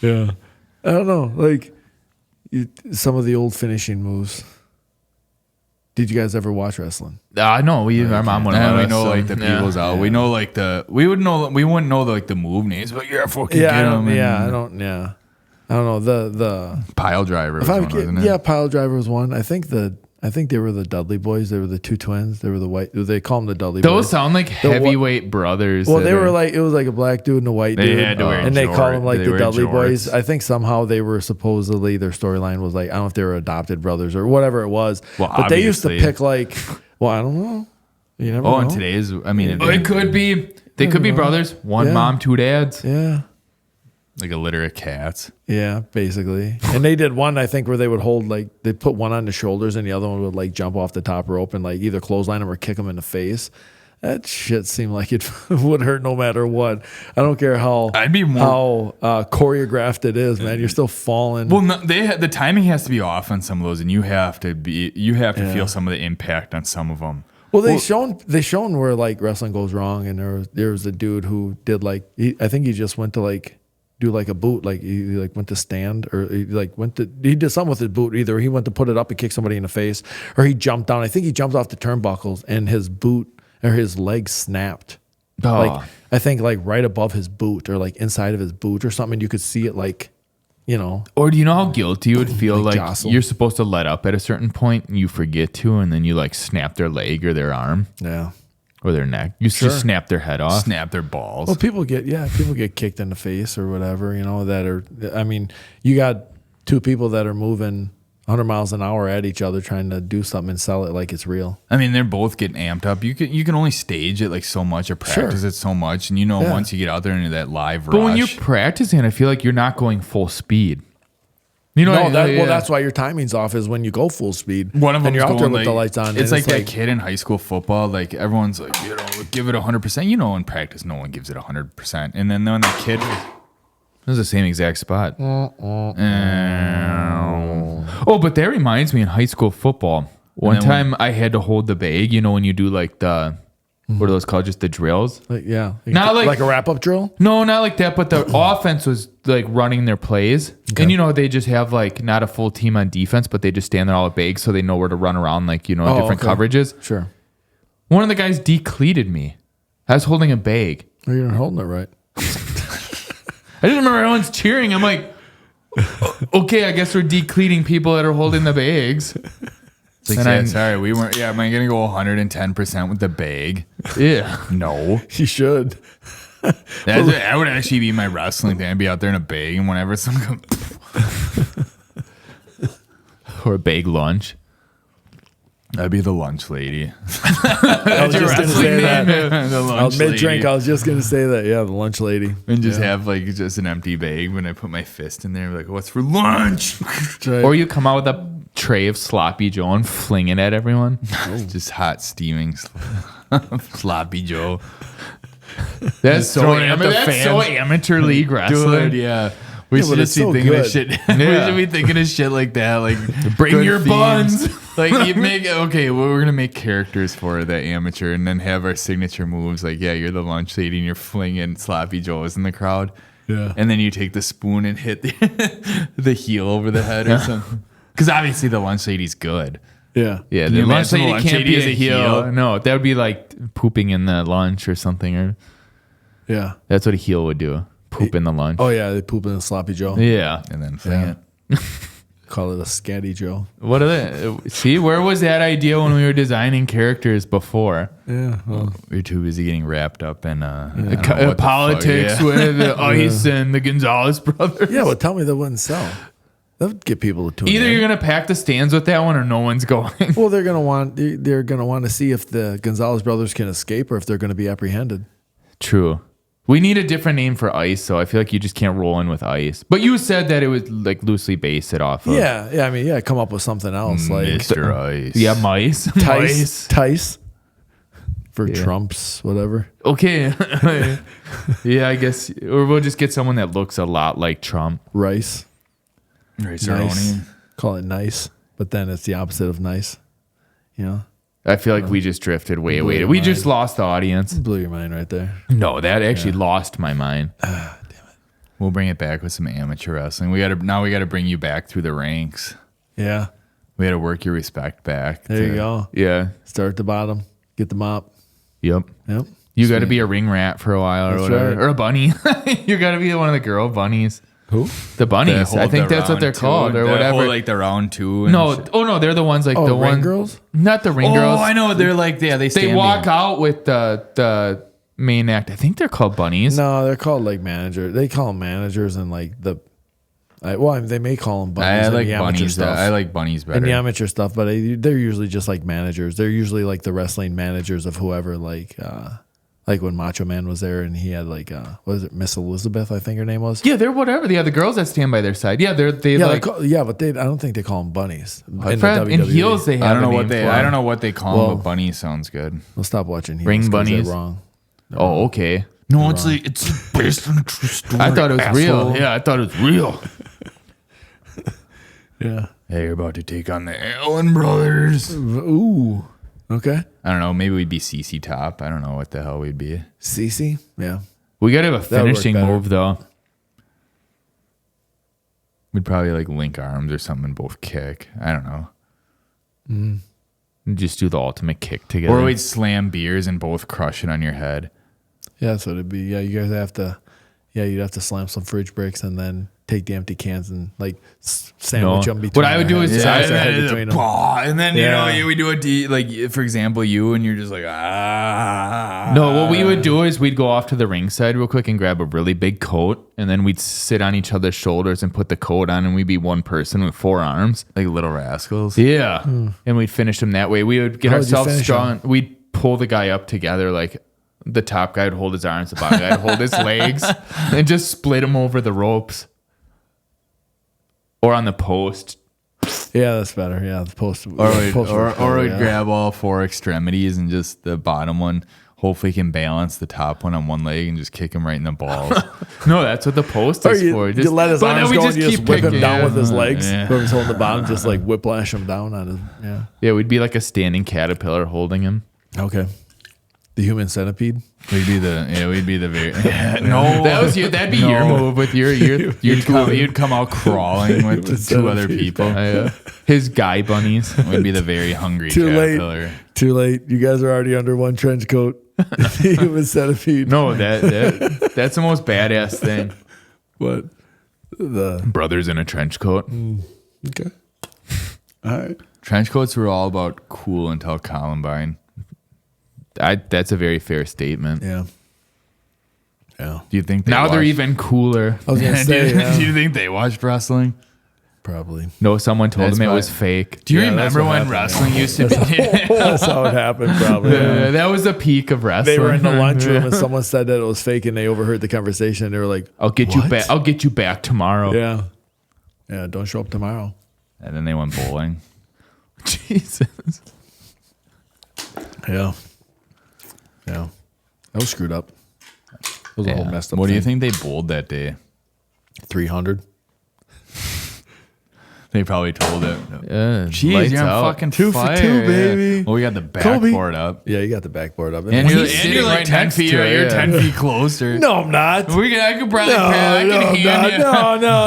Yeah. I don't know. Like, some of the old finishing moves. Did you guys ever watch wrestling? No, our mom wouldn't let us. We know like the people's out. Yeah. We know like we wouldn't know like the move names, but fucking get them. I don't know the pile driver was one, wasn't it? Yeah, pile driver was one. I think they were the Dudley boys. They were the two twins. They were the white. They call them the Dudley boys. Those sound like heavyweight brothers. Well, they were like, it was like a black dude and a white dude. Had to wear and they called them like the Dudley jorts. boys. I think somehow they were supposedly, their storyline was like, I don't know if they were adopted brothers or whatever it was. Well, but they used to pick like, well, I don't know. You never know. And today's, it could be. They could be brothers. One mom, two dads. Yeah. Like a litter of cats. Yeah, basically. And they did one, I think, where they would hold, like, they put one on the shoulders and the other one would, like, jump off the top rope and, like, either clothesline him or kick him in the face. That shit seemed like it would hurt no matter what. I don't care how choreographed it is, man. You're still falling. Well, the timing has to be off on some of those, and you have to feel some of the impact on some of them. Well, they shown where, like, wrestling goes wrong, and there was a dude who did, like, I think he just went to, like, do like a boot, like he like went to stand, or he did something with his boot. Either he went to put it up and kick somebody in the face, or he jumped down. I think he jumped off the turnbuckles and his boot or his leg snapped. Oh. Like I think like right above his boot or like inside of his boot or something. You could see it like, Or do you know how guilty you would feel like jostle. You're supposed to let up at a certain point and you forget to, and then you like snap their leg or their arm. Yeah. Or their neck. You just snap their head off. Snap their balls. Well, people get kicked in the face or whatever, you got two people that are moving 100 miles an hour at each other trying to do something and sell it like it's real. They're both getting amped up. You can only stage it like so much or practice it so much. And once you get out there into that live rush. But when you're practicing, I feel like you're not going full speed. Well, that's why your timing's off is when you go full speed. One of them you're out there with like, the lights on. It's like that kid in high school football. Like everyone's like, give it 100%. In practice, no one gives it 100%. And then when the kid, it was the same exact spot. Oh, but that reminds me, in high school football, one time I had to hold the bag. When you do like the. What are those called? Just the drills? Not like a wrap-up drill? No, not like that. But the offense was like running their plays. Okay. And, they just have like not a full team on defense, but they just stand there all at big so they know where to run around, like, different coverages. Sure. One of the guys decleated me. I was holding a bag. Oh, you're not holding it right. I didn't remember everyone's cheering. I'm like, okay, I guess we're decleating people that are holding the bags. Sorry, we weren't. Yeah, am I gonna go 110% with the bag? Yeah, no, you should. That would actually be my wrestling thing. I'd be out there in a bag, and whenever someone or a bag lunch, I'd be the lunch lady. I was just gonna say that. The lunch lady. Mid-drink, I was just gonna say that. Yeah, the lunch lady, and just have like just an empty bag when I put my fist in there, like, what's for lunch? Right. Or you come out with a tray of sloppy Joe and fling it at everyone. Just hot steaming sloppy Joe. That's so amateur league wrestling. Dude, yeah. We should just be thinking of shit. We should be thinking of shit like that. Like, bring your buns. Like, you we're gonna make characters for the amateur, and then have our signature moves. Like, you're the lunch lady, and you're flinging sloppy Joes in the crowd. Yeah. And then you take the spoon and hit the heel over the head or something. Because obviously the lunch lady's good. Yeah. Yeah, the lunch lady can't be a heel. No, that would be like pooping in the lunch or something. Or yeah, that's what a heel would do. Poop in the lunch. Oh yeah, they poop in the sloppy Joe. Yeah, and then fling it. Call it a scatty Joe. What are they? See, where was that idea when we were designing characters before? Yeah, well, we were too busy getting wrapped up in politics with ICE and the Gonzalez brothers. Yeah, well, tell me that wouldn't sell. That would get people to tune in. Either you're gonna pack the stands with that one, or no one's going. Well, they're gonna want to see if the Gonzalez brothers can escape, or if they're gonna be apprehended. True. We need a different name for ICE, so I feel like you just can't roll in with ICE. But you said that it was like loosely based it off of. Yeah. Come up with something else like Mr. Ice. Yeah, mice. Tice. For Trump's whatever. Okay. Yeah, I guess, or we'll just get someone that looks a lot like Trump. Rice. Rice-a-roni. Call it nice, but then it's the opposite of nice. I feel like we just drifted way. We just lost the audience. Blew your mind right there. No, that actually lost my mind. Damn it. We'll bring it back with some amateur wrestling. We got to bring you back through the ranks. Yeah. We got to work your respect back. There you go. Yeah. Start at the bottom. Get the mop. Yep. Yep. You got to be a ring rat for a while or whatever. right. Or a bunny. You got to be one of the girl bunnies. Who? The bunnies. I think that's what they're called or whatever. Like the round two. And No. Oh, no. They're the ones like the ring one. girls? Not the ring girls. Oh, I know. They're like, yeah, They walk out with the main act. I think they're called bunnies. No, they're called like managers. They call them managers and like they may call them bunnies. I in like the amateur bunnies. stuff. I like bunnies better. In the amateur stuff, but they're usually just like managers. They're usually like the wrestling managers of whoever, like when Macho Man was there and he had like what is it, Miss Elizabeth, I think her name was. Yeah, they're whatever. Yeah, the girls that stand by their side. Yeah, they Yeah, like but I don't think they call them bunnies. In the in WWE. heels. They have I don't know a what name they. for I them. don't know what they call them, but bunny sounds good. We'll stop watching. Ring Heels 'cause they're bunnies? wrong. Oh, okay. No, it's based on a true story. I thought it was real. asshole. Yeah, I thought it was real. Yeah. Hey, you're about to take on the Allen brothers. Ooh. Okay. I don't know. Maybe we'd be CC Top. I don't know what the hell we'd be. Cece. Yeah. We got to have a That would work finishing better. move though. We'd probably like link arms or something and both kick. I don't know. And just do the ultimate kick together. Or we'd slam beers and both crush it on your head. Yeah, that's what it'd be. Yeah, you guys have to. Yeah, you'd have to slam some fridge bricks and then take the empty cans and like sandwich them between. What I would do is sandwich their head between them. And then Yeah. we do like for example you and you're just like No, what we would do is we'd go off to the ringside real quick and grab a really big coat, and then we'd sit on each other's shoulders and put the coat on, and we'd be one person with 4 arms. like little rascals. Yeah, and we'd finish them that way. We would get How would you ourselves finish strong. We'd pull the guy up together, like the top guy would hold his arms, the bottom guy would hold his legs, and just split him over the ropes or on the post. Yeah, that's better. Yeah, the post. Or we'd yeah. grab all 4 extremities and just the bottom one. Hopefully, can balance the top one on one leg and just kick him right in the balls. No, that's what the post Or is you, for. you let his but then arms we go just and you just keep whip him picking. down with his legs. Yeah. Whoever's holding the bottom, just like whiplash him down on his. Yeah. Yeah, we'd be like a standing caterpillar holding him. Okay. The human centipede. We'd be the very no. That was you. That'd be your move with your You'd come out crawling with 2 other people. his guy bunnies. We'd be the very hungry Too caterpillar. late. Too late. You guys are already under one trench coat. The human centipede. No, that's the most badass thing. What? The Brothers in a trench coat. okay. All right. Trench coats were all about cool until Columbine. That's a very fair statement. Yeah. Yeah. Do you think Now they're watched- even cooler. I was gonna say. Do you think they watched wrestling? Probably. No, someone told That's them it why- was fake. Do you Yeah, that's remember what when happened, wrestling yeah. used to be? That's how it happened. Probably. Yeah. That was the peak of wrestling. They were in the lunchroom and someone said that it was fake, and they overheard the conversation. And they were like, I'll get you back. I'll get you back tomorrow. "Yeah, yeah, don't show up tomorrow." And then they went bowling. Jesus. Yeah, yeah, that was screwed up. It was a whole Yeah. messed up. What do you think they bowled that day? 300. They probably told it. Jeez, Jeez, you're on fucking 2 for fire. 2, yeah. baby. Well, we got the Kobe. backboard up. Yeah, you got the backboard up. And He's you're, sitting like right 10 next feet. to it, You're yeah. 10 feet closer. no, I'm not. I could probably No, I can hand you.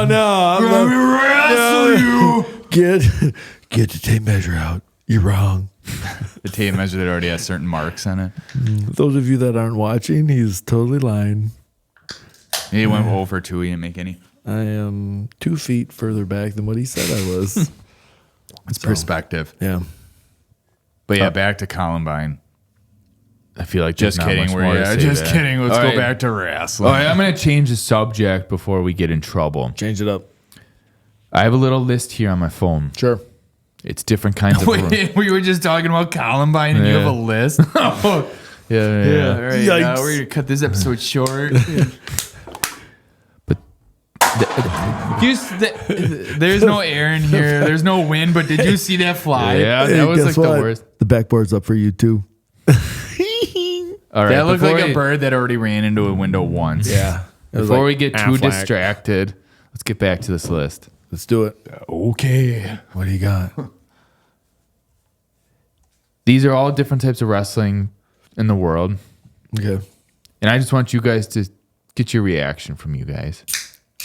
no. Let me wrestle you. Get the tape measure out. You're wrong. The tape measure that already has certain marks on it. Those of you that aren't watching, he's totally lying. He went over 2. He didn't make any. I am 2 feet further back than what he said I was. It's perspective. Yeah. But yeah, back to Columbine. I feel like Just there's not kidding. much more to say Just there. kidding. Let's All go right. back to All wrestling. right, I'm going to change the subject before we get in trouble. Change it up. I have a little list here on my phone. Sure. It's different kinds of. Wait, we were just talking about Columbine and you have a list? Yeah. All right, Yikes. we're going to cut this episode short. There's no air in here. There's no wind, but did you see that fly? Yeah, Hey, that was guess like what? the worst. The backboard's up for you too. All right, That looked before like a we- bird that already ran into a window once. Yeah. Before we get too distracted, let's get back to this list. Let's do it. Okay. What do you got? These are all different types of wrestling in the world, Okay. and I just want you guys to get your reaction from you guys.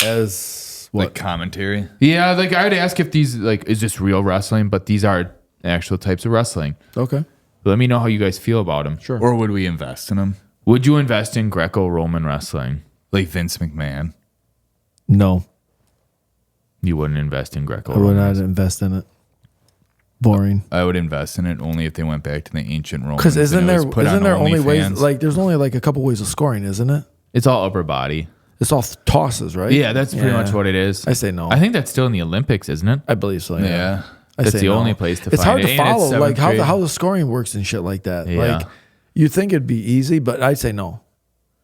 As Like what? commentary. Yeah, like I would ask if these like is this real wrestling, but these are actual types of wrestling. Okay. Let me know how you guys feel about them. Sure. Or would we invest in them? Would you invest in Greco-Roman wrestling? Like Vince McMahon. No, You wouldn't invest in I would Greco-Roman. not invest in it. Boring. I would invest in it only if they went back to the ancient Romans. Because and isn't it there was put on only ways OnlyFans. like there's only like a couple ways of scoring, isn't it? It's all upper body. It's all tosses, right? Yeah, that's pretty much what it is. I say no. I think that's still in the Olympics, isn't it? I believe so. Yeah. Yeah. I That's say the no. only place to it's find hard it. to And it's follow, like seventh grade. how the scoring works and shit like that. Yeah. Like you think it'd be easy, but I'd say no.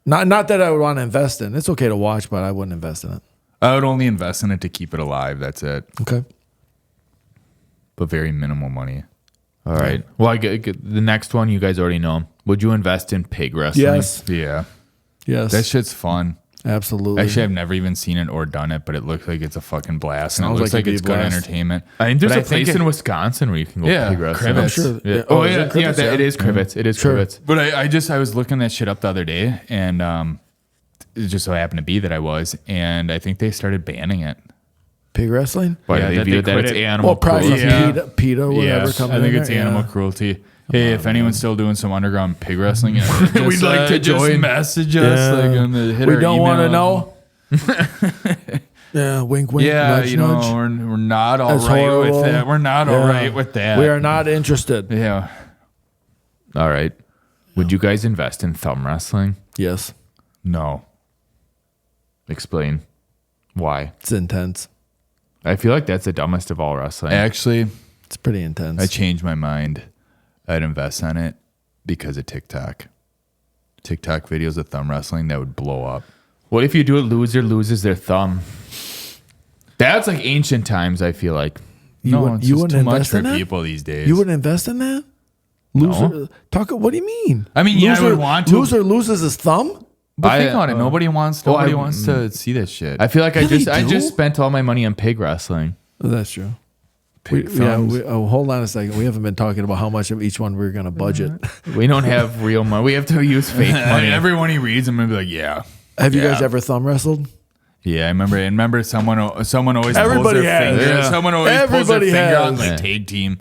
Not that I would want to invest in. It's okay to watch, but I wouldn't invest in it. I would only invest in it to keep it alive. That's it. Okay. But very minimal money. All right. Well, I get the next one you guys already know. Would you invest in pig wrestling? Yes. Yeah. Yes. That shit's fun. Absolutely. Actually, I've never even seen it or done it, but it looks like it's a fucking blast. And it Sounds looks like like it'd it's be a good blast. entertainment. I think there's But a place it- in Wisconsin where you can go Yeah, pig wrestling. Crivets. I'm sure. Yeah. Oh, Oh, is yeah. it Crivets? It is Crivets. It is Sure. Crivets. But I was looking that shit up the other day, and it just so happened to be that I was, and I think they started banning it. Pig wrestling? Why Yeah, they that viewed they that quit it's it. animal Well, probably cruelty. Yeah. PETA or whatever Yeah, coming I think in it's there. animal Yeah. cruelty. Hey, if anyone's still doing some underground pig wrestling, We'd like to just join. message us. Yeah. Like on the hit We our don't want to email. know. Yeah, wink, wink, Yeah, nudge, you know, nudge. we're not all That's right horrible. with that. We're not all right with that. We are not interested. Yeah. All right. Would you guys invest in thumb wrestling? Yes, No. Explain why. it's intense. I feel like that's the dumbest of all wrestling. Actually, It's pretty intense. I changed my mind. I'd invest on it because of TikTok. TikTok videos of thumb wrestling that would blow up. What if you do it, loser loses their thumb? That's like ancient times, I feel like. You No, wouldn't- it's you just wouldn't too much invest for in that? people these days. You wouldn't invest in that? Loser, what do you mean? I mean, yeah, I would want to. Loser loses his thumb? But think I- on it. Nobody wants to see this shit. I feel like Yeah, they I do. just spent all my money on pig wrestling. Oh, that's true. Pig thumbs. Hold on a second. We haven't been talking about how much of each one we're going to budget. We don't have real money. We have to use fake I money. mean, everyone he reads, I'm gonna be like, yeah. Have you guys Yeah. ever thumb wrestled? Yeah, I remember someone always pulls Everybody their has. finger. Yeah. Someone always pulls their Everybody finger on has. like tag team.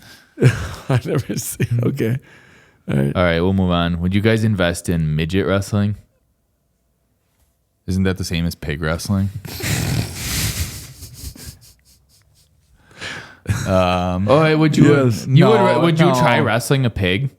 I've never seen. Okay. All right, we'll move on. Would you guys invest in midget wrestling? Isn't that the same as pig wrestling? Oh, would you? Yes. Would you No. try wrestling a pig?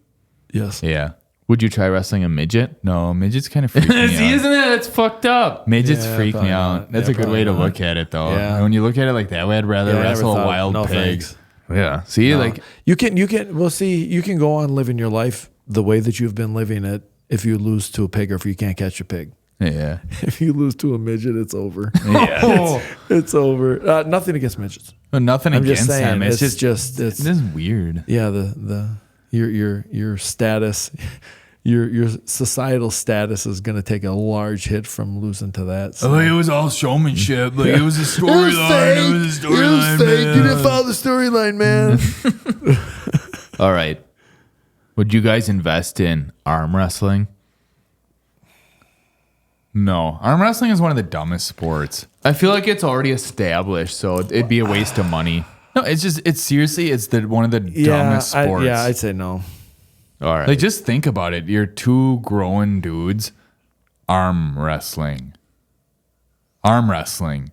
Yes. Yeah. Would you try wrestling a midget? No, midgets kind of freak me See, out. isn't that's fucked up? Midgets Yeah, freak me probably out. not. That's Yeah, a good way to probably look at it, though. Yeah. When you look at it like that way, I'd rather Yeah, I never wrestle a thought- wild no, pig. thanks. Yeah. See, like You can. Well, see, you can go on living your life the way that you've been living it. If you lose to a pig, or if you can't catch a pig, Yeah. if you lose to a midget, it's over. Yeah. It's over. Nothing against midgets. Well, nothing I'm against just saying. them. It's It's just it's this is weird. yeah. Your status, your societal status is going to take a large hit from losing to that. So. Like, it was all showmanship. Like, it was a storyline. It was a storyline. You didn't follow the storyline, man. all right. Would you guys invest in arm wrestling? No. Arm wrestling is one of the dumbest sports. I feel like it's already established, so it'd be a waste of money. No, it's one of the dumbest sports. I'd say no. All right. Like, just think about it. You're two grown dudes arm wrestling. Arm wrestling.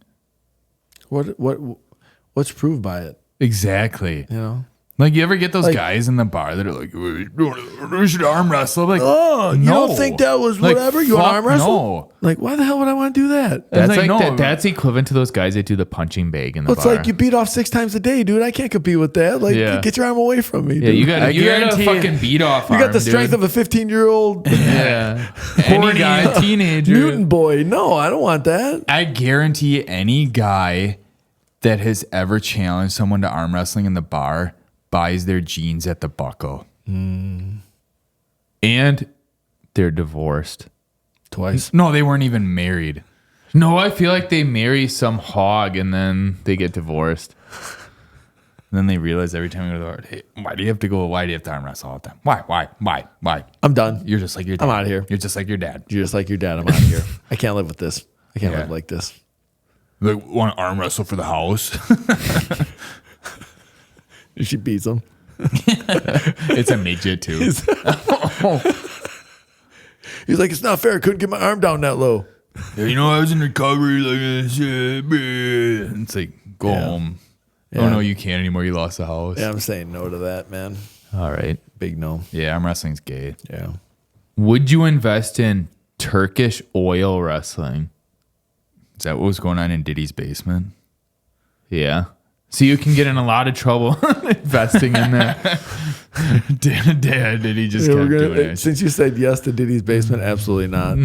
What's proved by it? Exactly. You know. Like, you ever get those Like- guys in the bar that are like, we should arm wrestle? I'm like, Oh, you no. don't think that was Like, whatever? You want fuck arm wrestle? no. Like, why the hell would I want to do that? that's like, like no. that's equivalent to those guys that do the punching bag in the Well, it's bar. like you beat off 6 times a day, dude. I can't compete with that. Like, Yeah. get your arm away from me. yeah, dude. you got a guarantee- fucking beat off. You got the strength of a 15-year-old yeah. Any Horny guy, teenager. mutant boy. No, I don't want that. I guarantee any guy that has ever challenged someone to arm wrestling in the bar buys their jeans at the buckle. And they're divorced. Twice. No, they weren't even married. No, I feel like they marry some hog and then they get divorced. And then they realize every time we go to the bar, hey, why do you have to arm wrestle all the time? Why? I'm done. You're just like your dad. I'm outta here. You're just like your dad. You're just like your dad. I'm out of here. I can't live with this. I can't Yeah. live like this. Like, want to arm wrestle for the house? She beats him. It's a midget too. He's like, it's not fair. I couldn't get my arm down that low. You know, I was in recovery. Like, it's like, go home. Yeah. Oh no, you can't anymore. You lost the house. Yeah, I'm saying no to that, man. All right. Big no. Yeah, arm wrestling's gay. Yeah. Would you invest in Turkish oil wrestling? Is that what was going on in Diddy's basement? Yeah. So you can get in a lot of trouble investing in that. Dad, did he just kept doing it? Since you said yes to Diddy's basement, absolutely not.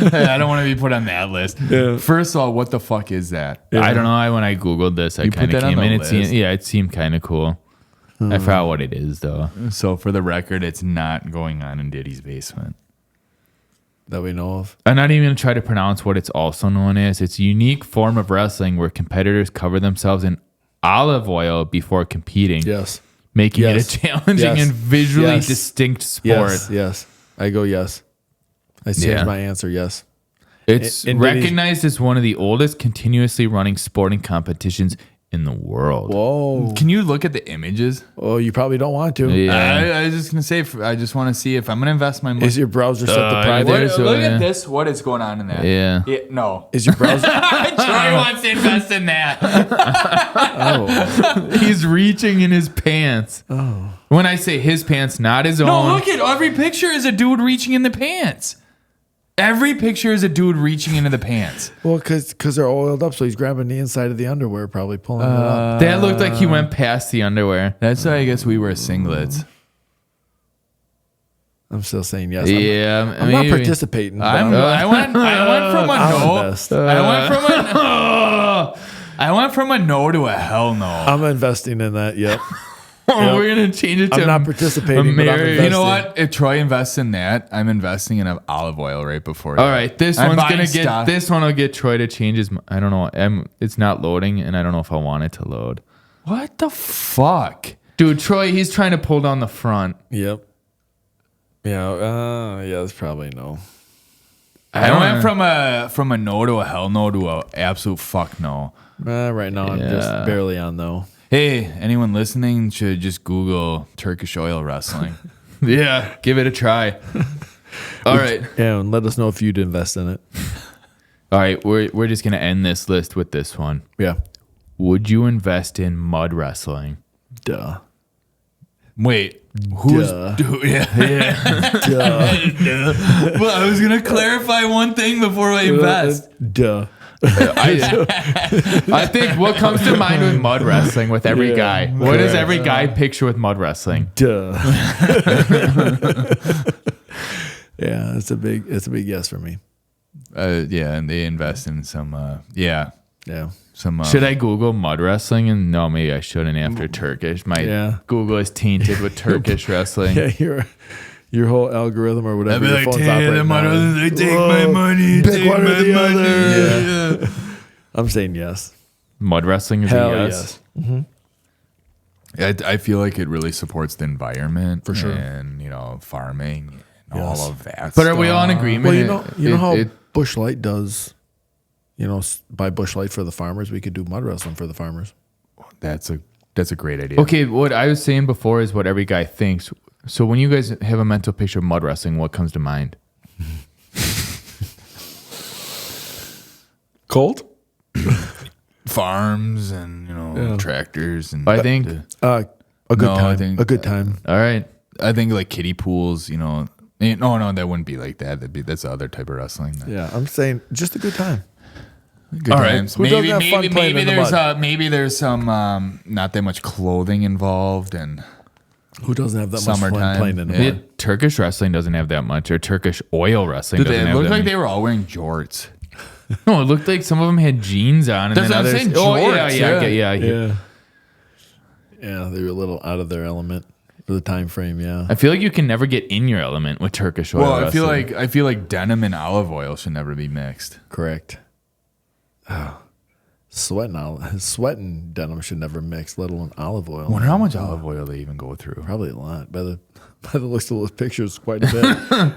Hey, I don't want to be put on that list. Yeah. First of all, what the fuck is that? Yeah. I don't know. When I Googled this, I You put kind of that on came the in. list? It seemed kind of cool. I forgot what it is, though. So for the record, it's not going on in Diddy's basement. That we know of. I'm not even going to try to pronounce what it's also known as. It's a unique form of wrestling where competitors cover themselves in olive oil before competing, Yes. making Yes. it a challenging Yes. and visually Yes. distinct sport. Yes. I go yes. I changed my answer. Yes. It's In Diddy's- recognized as one of the oldest continuously running sporting competitions in the world. Whoa. Can you look at the images? Oh, you probably don't want to. Yeah. I was just gonna say, I just want to see if I'm gonna invest my money. Is your browser set to yeah, private? there's a- Look yeah. at this. What is going on in that? Yeah. No. Is your browser? Troy wants to invest in that. Oh. He's reaching in his pants. Oh. When I say his pants, not his No, own. look at every picture is a dude reaching in the pants. Every picture is a dude reaching into the pants. Well, because they're oiled up, so he's grabbing the inside of the underwear, probably pulling it up. That looked like he went past the underwear. That's why I guess we wear singlets. I'm still saying yes. Yeah, I'm not participating. but I went from a I'll no. invest. I went from a no to a hell no. I'm investing in that. Yep. We're gonna change it to I'm not participating, but I'm investing. You know what? If Troy invests in that, I'm investing in olive oil right before. All right, this I'm one's buying gonna get. stock. This one will get Troy to change his. I don't know. It's not loading, and I don't know if I want it to load. What the fuck? Dude, Troy, he's trying to pull down the front. Yep. Yeah. Yeah. That's probably no. I went from a no to a hell no to a absolute fuck no. Right now, I'm just barely on though. Hey, anyone listening should just Google Turkish oil wrestling. Yeah, give it a try. All right. Yeah, and let us know if you'd invest in it. All right, we're just gonna end this list with this one. Yeah. Would you invest in mud wrestling? Duh. Wait, who's Duh. dude? Yeah. Duh. Well, I was gonna clarify one thing before I invest. Duh. I think what comes to mind with mud wrestling with every guy. What does every guy picture with mud wrestling? Duh. Yeah, it's a big yes for me. Yeah, and they invest in some. Yeah. Some. Should I Google mud wrestling? And no, maybe I shouldn't after Turkish. My Google is tainted with Turkish wrestling. Yeah, your whole algorithm or whatever. I'd be your like, phone's damn, operating on. they take my money. Pick Take one or my the money. other. Yeah. I'm saying yes. Mud wrestling is Hell a yes. yes. I feel like it really supports the environment For sure. and farming and all of that. But are we all in agreement? Well, you know how it- Bush Light does. By Bush Light for the farmers, we could do mud wrestling for the farmers. That's a great idea. Okay, what I was saying before is what every guy thinks. So when you guys have a mental picture of mud wrestling, what comes to mind? Cold? Farms and tractors and I think. A good No, I time. think- A good time. All right. I think like kiddie pools. No, that wouldn't be like that. That's the other type of wrestling. Yeah, I'm saying just a good time. Good All right. times. Who doesn't have fun playing in the mud? Maybe there's some not that much clothing involved and Who doesn't have that much Summertime. fun playing in the Yeah. mud? Turkish wrestling doesn't have that much, or Turkish oil wrestling doesn't it have looked that like much. they were all wearing jorts. No, it looked like some of them had jeans on. And That's then what I'm others, saying, Oh, jorts, yeah. Yeah, they were a little out of their element for the time frame. Yeah. I feel like you can never get in your element with Turkish oil Well, wrestling. I feel like denim and olive oil should never be mixed. Correct. Oh. Sweat and denim should never mix, let alone olive oil. I wonder how much olive oil they even go through. Probably a lot. By the looks of those pictures, quite a bit.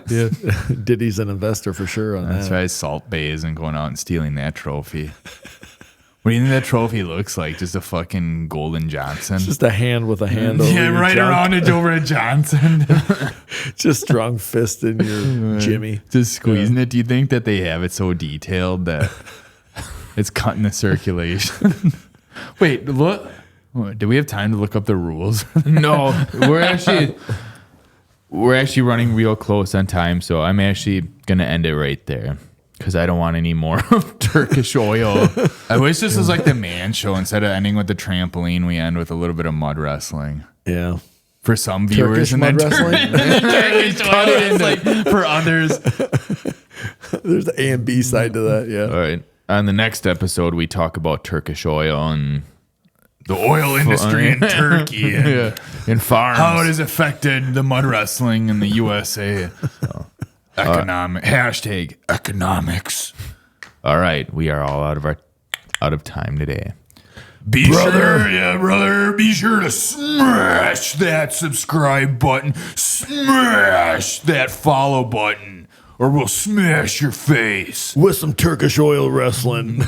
Yeah. Diddy's an investor for sure on That's that. right. Salt Bays and going out and stealing that trophy. What do you think that trophy looks like? Just a fucking Golden Johnson? Just a hand with a hand over Yeah, your right junk. around it over a Johnson. Just strong fist in your Jimmy. Just squeezing it. Do you think that they have it so detailed that it's cutting the circulation? Wait, look. Do we have time to look up the rules? No, we're actually running real close on time, so I'm actually gonna end it right there because I don't want any more Turkish oil. I wish this was like the man show. Instead of ending with the trampoline, we end with a little bit of mud wrestling. Yeah. For some viewers, Turkish and mud then wrestling? cut it in like for others. There's the A and B side to that. Yeah. All right. On the next episode, we talk about Turkish oil and The oil industry in Turkey and in farms. how it has affected the mud wrestling in the USA. Hashtag economics. All right, we are all out of time today. Be sure to smash that subscribe button, smash that follow button, or we'll smash your face. With some Turkish oil wrestling.